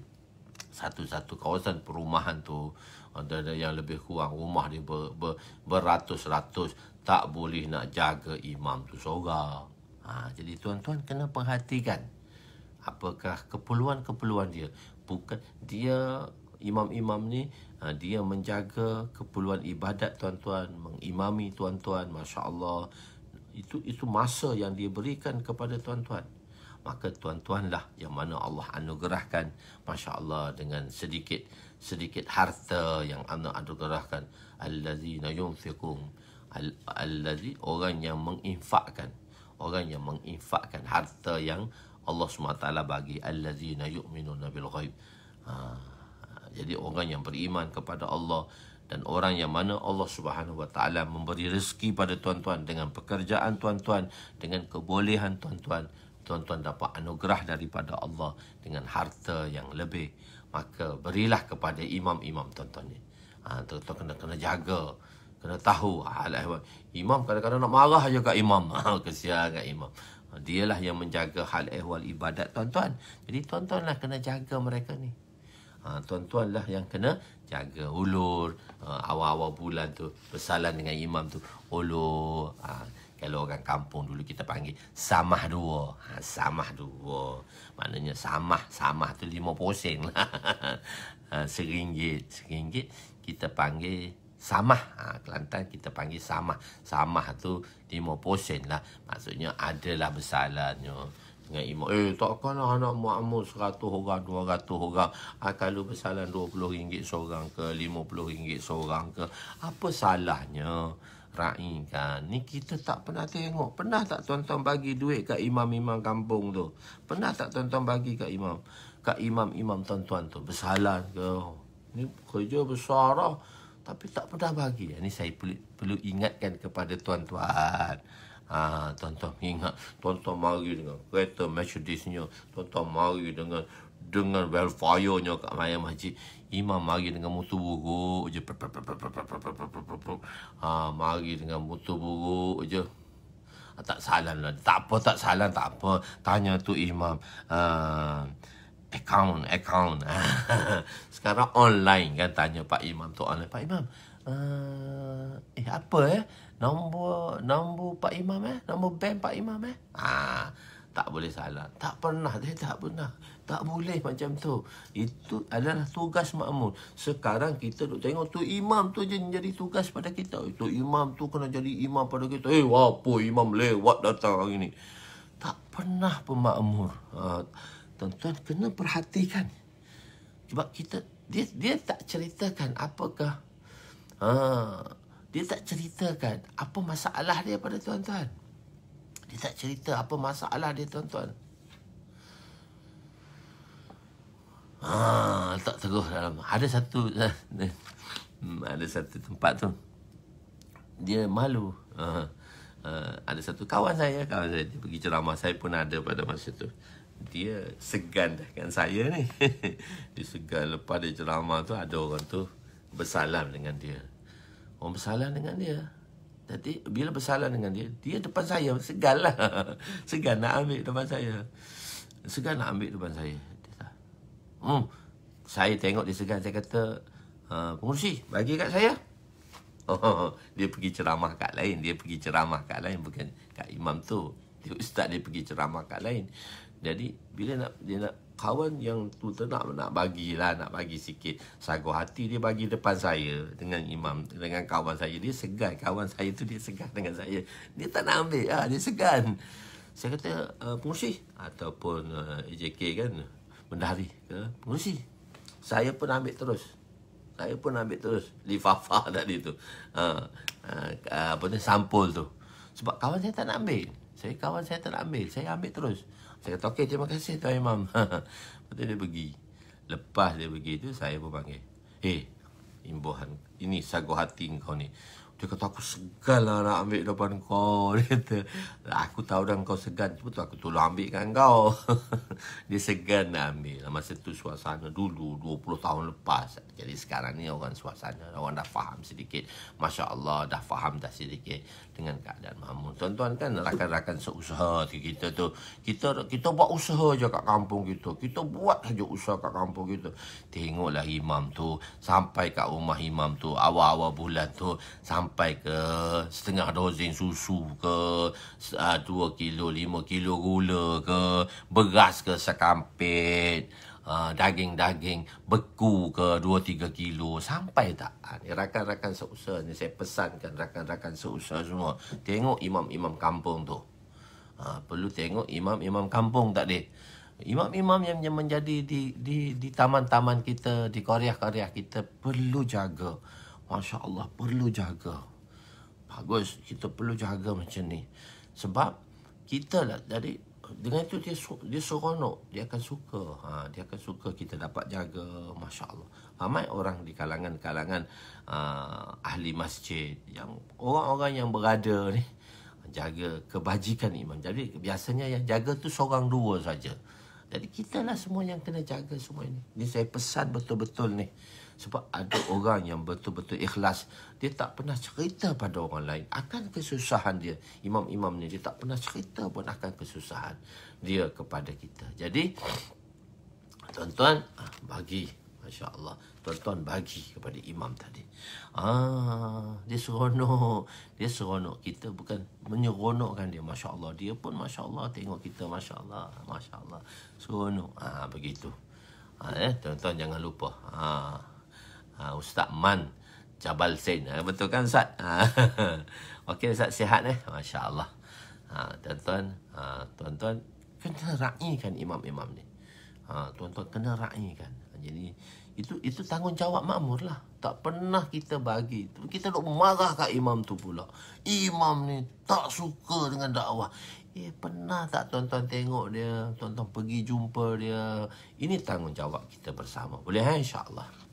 satu kawasan perumahan tu ada yang lebih kurang rumah dia beratus-ratus, tak boleh nak jaga imam tu seorang. Jadi tuan-tuan kena perhatikan apakah keperluan-keperluan dia. Bukan dia imam-imam ni dia menjaga keperluan ibadat tuan-tuan, mengimami tuan-tuan, masya-Allah. Itu masa yang dia berikan kepada tuan-tuan. Maka tuan-tuan lah yang mana Allah anugerahkan, masya-Allah, dengan sedikit harta yang Allah anugerahkan. Allazina yunfiqun, orang yang menginfakkan harta yang Allah SWT bagi. Allazina yu'minuna bil ghaib. Jadi orang yang beriman kepada Allah dan orang yang mana Allah Subhanahu Wa Taala memberi rezeki pada tuan-tuan dengan pekerjaan tuan-tuan, dengan kebolehan tuan-tuan dapat anugerah daripada Allah dengan harta yang lebih. Maka berilah kepada imam-imam tuan-tuan ni. Tuan-tuan kena jaga, kena tahu hal-hal. Imam kadang-kadang nak marah je kat imam. Kesian kat imam. Dialah yang menjaga hal ehwal ibadat tuan-tuan. Jadi tuan-tuan lah kena jaga mereka ni. Tuan-tuan lah yang kena jaga ulur. Awal-awal bulan tu bersalam dengan imam tu, ulur. Kalau orang kampung dulu kita panggil samah dua. Samah dua. Maknanya samah tu 50 sen lah. RM1. Kita panggil samah. Kelantan kita panggil samah. Samah tu 50 sen lah. Maksudnya adalah bersalahnya dengan imam. Takkanlah anak makmur 100 orang, 200 orang. Kalau bersalah RM20 seorang ke, RM50 seorang ke, apa salahnya? Raikan. Ni kita tak pernah tengok. Pernah tak tuan-tuan bagi duit kat imam-imam kampung tu? Pernah tak tuan-tuan bagi kat imam? Kat imam-imam tuan-tuan tu bersalah ke? Ni kerja besar lah. tapi tak pernah bagi. Ini saya perlu ingatkan kepada tuan-tuan. Tuan-tuan ingat, tuan-tuan mari dengan kereta Mercedes-nya, tuan-tuan mari dengan Velfire-nya kat mayang masjid. Imam mari dengan motor buruk je. Mari dengan motor buruk je. Tak salam lah. Tak apa. Tanya tu imam. Account. Sekarang online kan, tanya Pak Imam tu online. Pak Imam, apa nombor Pak Imam nombor bank Pak Imam tak boleh salah. Tak pernah. Tak boleh macam tu. Itu adalah tugas makmum. Sekarang kita duk tengok tu imam tu je jadi tugas pada kita. Tu imam tu kena jadi imam pada kita. Apa imam lewat datang hari ni. Tak pernah pemakmur. Tuan-tuan kena perhatikan. Sebab dia tak ceritakan apakah dia tak ceritakan apa masalah dia pada tuan-tuan. Dia tak cerita apa masalah dia, tuan-tuan. Tak terus dalam. Ada satu tempat tu dia malu. Ada satu kawan saya dia pergi ceramah. Saya pun ada pada masa tu. Dia segan dah kan saya ni. Dia segan. Lepas dia ceramah tu, ada orang tu bersalam dengan dia. Orang bersalam dengan dia. Jadi bila bersalam dengan dia, dia depan saya. Segan lah. Segan nak ambil depan saya. Saya tengok dia segan. Saya kata, pengurusi, bagi kat saya. Dia pergi ceramah kat lain. Bukan kat imam tu. Dia ustaz, dia pergi ceramah kat lain. Jadi bila dia nak kawan yang tu nak bagi sikit sagu hati, dia bagi depan saya dengan imam, dengan kawan saya. Dia segan. Kawan saya tu dia segan dengan saya. Dia tak nak ambil. Dia segan. Saya kata, pengurusi ataupun AJK kan, bendahari ke, pengurusi, saya pun ambil terus. Lifafah tadi tu. Sampul tu. Sebab kawan saya tak nak ambil. Saya ambil terus. Saya kata, okey, terima kasih Tuan Imam. Lepas tu dia pergi. Lepas dia pergi tu, saya pun panggil. Imbuhan, ini sagu hati kau ni. Dia kata, aku segan lah nak ambil depan kau. Dia kata, aku tahu dah kau segan. Betul, aku tolong ambilkan kau. Dia segan nak ambil. Masa tu suasana dulu, 20 tahun lepas. Jadi sekarang ni orang suasana, orang dah faham sedikit. Masya Allah, dah faham dah sedikit dengan keadaan makmum. Tuan-tuan kan, rakan-rakan seusaha kita tu. Kita buat usaha je kat kampung kita. Kita buat saja usaha kat kampung kita. Tengoklah imam tu, sampai kat rumah imam tu, awal-awal bulan tu, sampai ke setengah dozen susu ke, 2 kilo, 5 kilo gula ke, beras ke sekampit, daging-daging beku ke 2-3 kilo. Sampai tak? Ni rakan-rakan seusaha ni, saya pesankan rakan-rakan seusaha semua, tengok imam-imam kampung tu. Perlu tengok imam-imam kampung tak deh. Imam-imam yang menjadi di taman-taman kita, di qaryah-qaryah kita, perlu jaga. Masya Allah, perlu jaga. Bagus, kita perlu jaga macam ni. Sebab kita lah, jadi dengan itu dia seronok. Dia akan suka. Dia akan suka kita dapat jaga. Masya Allah. Ramai orang di kalangan ahli masjid, yang orang-orang yang berada ni, jaga kebajikan imam. Jadi biasanya yang jaga tu seorang dua saja. Jadi kita lah semua yang kena jaga semua ini. Ni saya pesan betul-betul ni. Sebab ada orang yang betul-betul ikhlas. Dia tak pernah cerita pada orang lain akan kesusahan dia. Imam-imam ni, dia tak pernah cerita pun akan kesusahan dia kepada kita. Jadi, tuan-tuan, bagi. Masya Allah. Tuan-tuan bagi kepada imam tadi. Dia seronok. Kita bukan menyeronokkan dia. Masya Allah. Dia pun Masya Allah. Tengok kita. Masya Allah. Masya Allah. Seronok. Begitu. Tuan-tuan jangan lupa. Ustaz Man Jabal Zain. Betul kan Ustaz? Okey Ustaz, sihat Masya Allah. Tuan-tuan kena raikan imam-imam ni. Tuan-tuan kena raikan. Jadi itu tanggungjawab makmur lah. Tak pernah kita bagi. Kita duk marah kat imam tu pula. Imam ni tak suka dengan dakwah. Pernah tak tuan-tuan tengok dia? Tuan-tuan pergi jumpa dia? Ini tanggungjawab kita bersama. Boleh insya-Allah.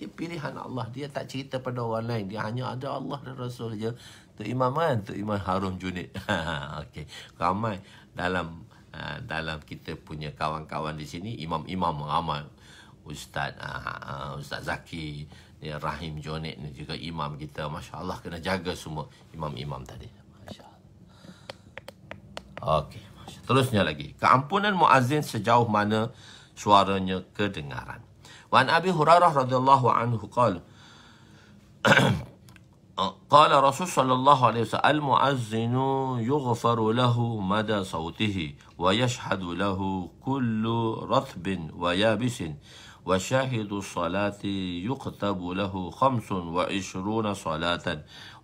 Dia pilihan Allah. Dia tak cerita pada orang lain. Dia hanya ada Allah dan Rasul je. Tok Imam kan? Tok Imam Harun Junid. Okey. Ramai dalam kita punya kawan-kawan di sini, imam-imam ramai. Ustaz Zaki, dia Rahim Junid ni juga imam kita. Masya Allah, kena jaga semua imam-imam tadi. Masya Allah. Okey. Terusnya lagi. Keampunan muazzin sejauh mana suaranya kedengaran. Wa an Abi Hurairah radhiyallahu anhu qala قال رسول صلى الله عليه وسلم المؤذن يغفر له مدى صوته ويشهد له كل رطب ويابس وشاهد الصلاة يكتب له 25 صلاة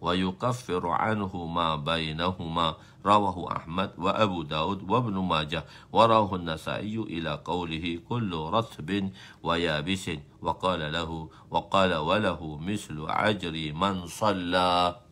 ويكفر عنه ما بينهما رواه أحمد وأبو داود وابن ماجه ورواه النسائي إلى قوله كل رطب ويابس وقال وله مثل أجر من صلى.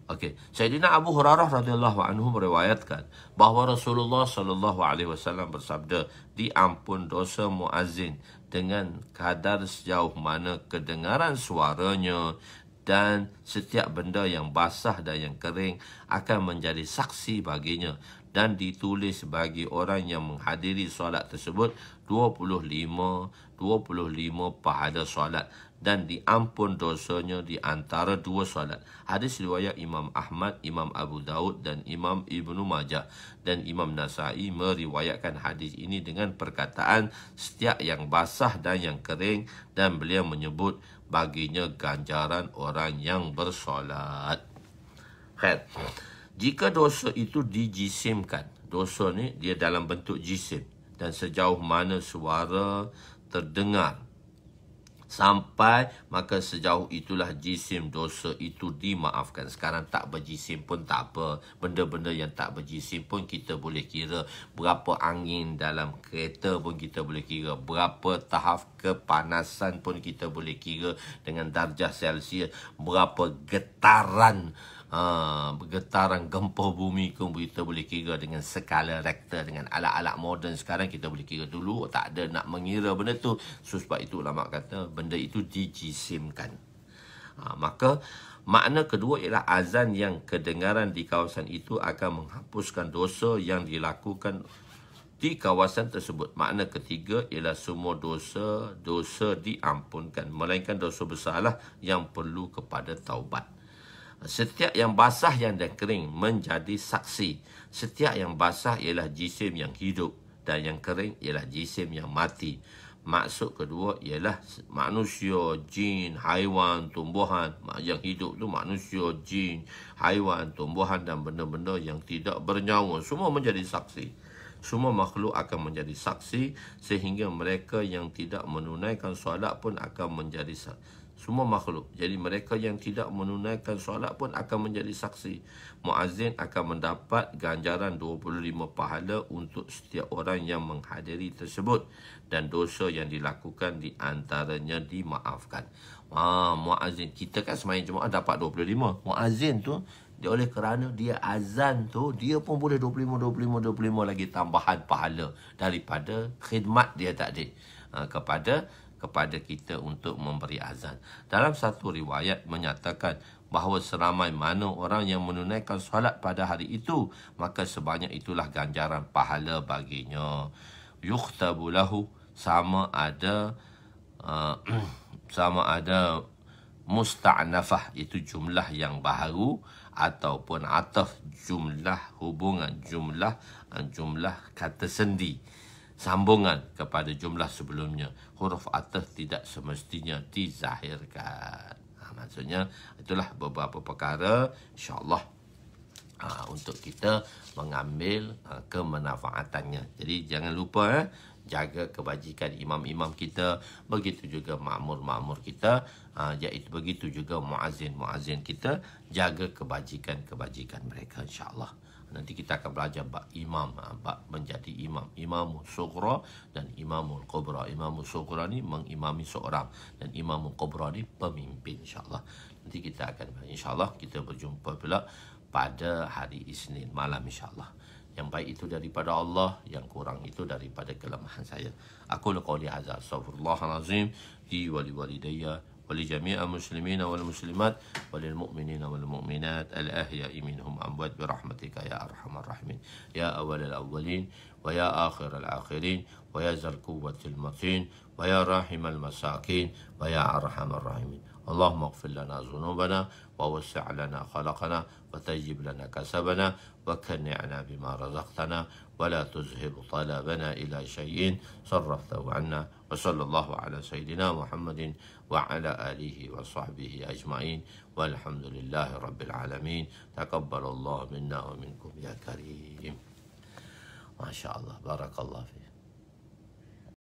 Okey, Sayyidina Abu Hurairah radhiyallahu anhu meriwayatkan bahawa Rasulullah sallallahu alaihi wasallam bersabda, diampun dosa muazzin dengan kadar sejauh mana kedengaran suaranya, dan setiap benda yang basah dan yang kering akan menjadi saksi baginya, dan ditulis bagi orang yang menghadiri solat tersebut 25 pahala solat, dan diampun dosanya di antara dua solat. Hadis riwayat Imam Ahmad, Imam Abu Daud dan Imam Ibnu Majah, dan Imam Nasai meriwayatkan hadis ini dengan perkataan setiap yang basah dan yang kering, dan beliau menyebut baginya ganjaran orang yang bersolat. Khair. Jika dosa itu dijisimkan, dosa ni dia dalam bentuk jisim, dan sejauh mana suara terdengar sampai, maka sejauh itulah jisim dosa itu dimaafkan. Sekarang tak berjisim pun tak apa. Benda-benda yang tak berjisim pun kita boleh kira. Berapa angin dalam kereta pun kita boleh kira. Berapa tahap kepanasan pun kita boleh kira dengan darjah Celsius. Berapa getaran gempa bumi pun kita boleh kira dengan skala Richter, dengan alat-alat moden sekarang kita boleh kira. Dulu tak ada nak mengira benda tu. Sebab itu ulama kata benda itu dijisimkan. Maka makna kedua ialah azan yang kedengaran di kawasan itu akan menghapuskan dosa yang dilakukan di kawasan tersebut. Makna ketiga ialah semua dosa diampunkan, melainkan dosa besarlah yang perlu kepada taubat. Setiap yang basah yang dan kering menjadi saksi. Setiap yang basah ialah jisim yang hidup, dan yang kering ialah jisim yang mati. Maksud kedua ialah manusia, jin, haiwan, tumbuhan. Yang hidup tu manusia, jin, haiwan, tumbuhan dan benda-benda yang tidak bernyawa. Semua menjadi saksi. Semua makhluk akan menjadi saksi, sehingga mereka yang tidak menunaikan solat pun akan menjadi saksi. Semua makhluk. Jadi mereka yang tidak menunaikan solat pun akan menjadi saksi. Muazzin akan mendapat ganjaran 25 pahala untuk setiap orang yang menghadiri tersebut, dan dosa yang dilakukan di antaranya dimaafkan. Muazzin, kita kan sembahyang Jumaat dapat 25. Muazzin tu, dia oleh kerana dia azan tu, dia pun boleh 25 lagi tambahan pahala daripada khidmat dia tadi kepada kita untuk memberi azan. Dalam satu riwayat menyatakan bahawa seramai mana orang yang menunaikan solat pada hari itu, maka sebanyak itulah ganjaran pahala baginya. Yukhtabu lahu, sama ada musta'nafah, itu jumlah yang baharu, ataupun ataf, jumlah hubungan, jumlah kata sendi, sambungan kepada jumlah sebelumnya. Huruf ataf tidak semestinya dizahirkan. Maksudnya itulah beberapa perkara insya-Allah untuk kita mengambil kemanfaatannya. Jadi jangan lupa jaga kebajikan imam-imam kita, begitu juga makmur-makmur kita, iaitu begitu juga muazzin-muazzin kita, jaga kebajikan mereka insya-Allah. Nanti kita akan belajar bab imam, bab menjadi imam. Imamul Sughra dan Imamul Kubra. Imamul Sughra ni mengimami seorang, dan Imamul Kubra ni pemimpin insya-Allah. Nanti kita akan insya-Allah kita berjumpa pula pada hari Isnin malam insya-Allah. Yang baik itu daripada Allah, yang kurang itu daripada kelemahan saya. Aku qouli hadza astaghfirullahalazim li wa liwalidayya wa li jami'il muslimin wal muslimat wa lil mu'minina wal mu'minat al ahya'i minhum amwat bi rahmatika ya arhamar rahimin ya awwalal awwalin wa ya akhiral akhirin wa ya zal quwwatil matin wa ya rahimal masakin wa ya arhamar rahimin. اللهم اغفر لنا ذنوبنا ووسع لنا خلقنا وتجب لنا كسبنا وكنعنا بما رزقتنا ولا تزهر طلبنا إلى شيء صرفته عنا وصلى الله على سيدنا محمد وعلى آله وصحبه أجمعين والحمد لله رب العالمين تقبل الله منا ومنكم يا كريم. ما شاء الله بارك الله فيك.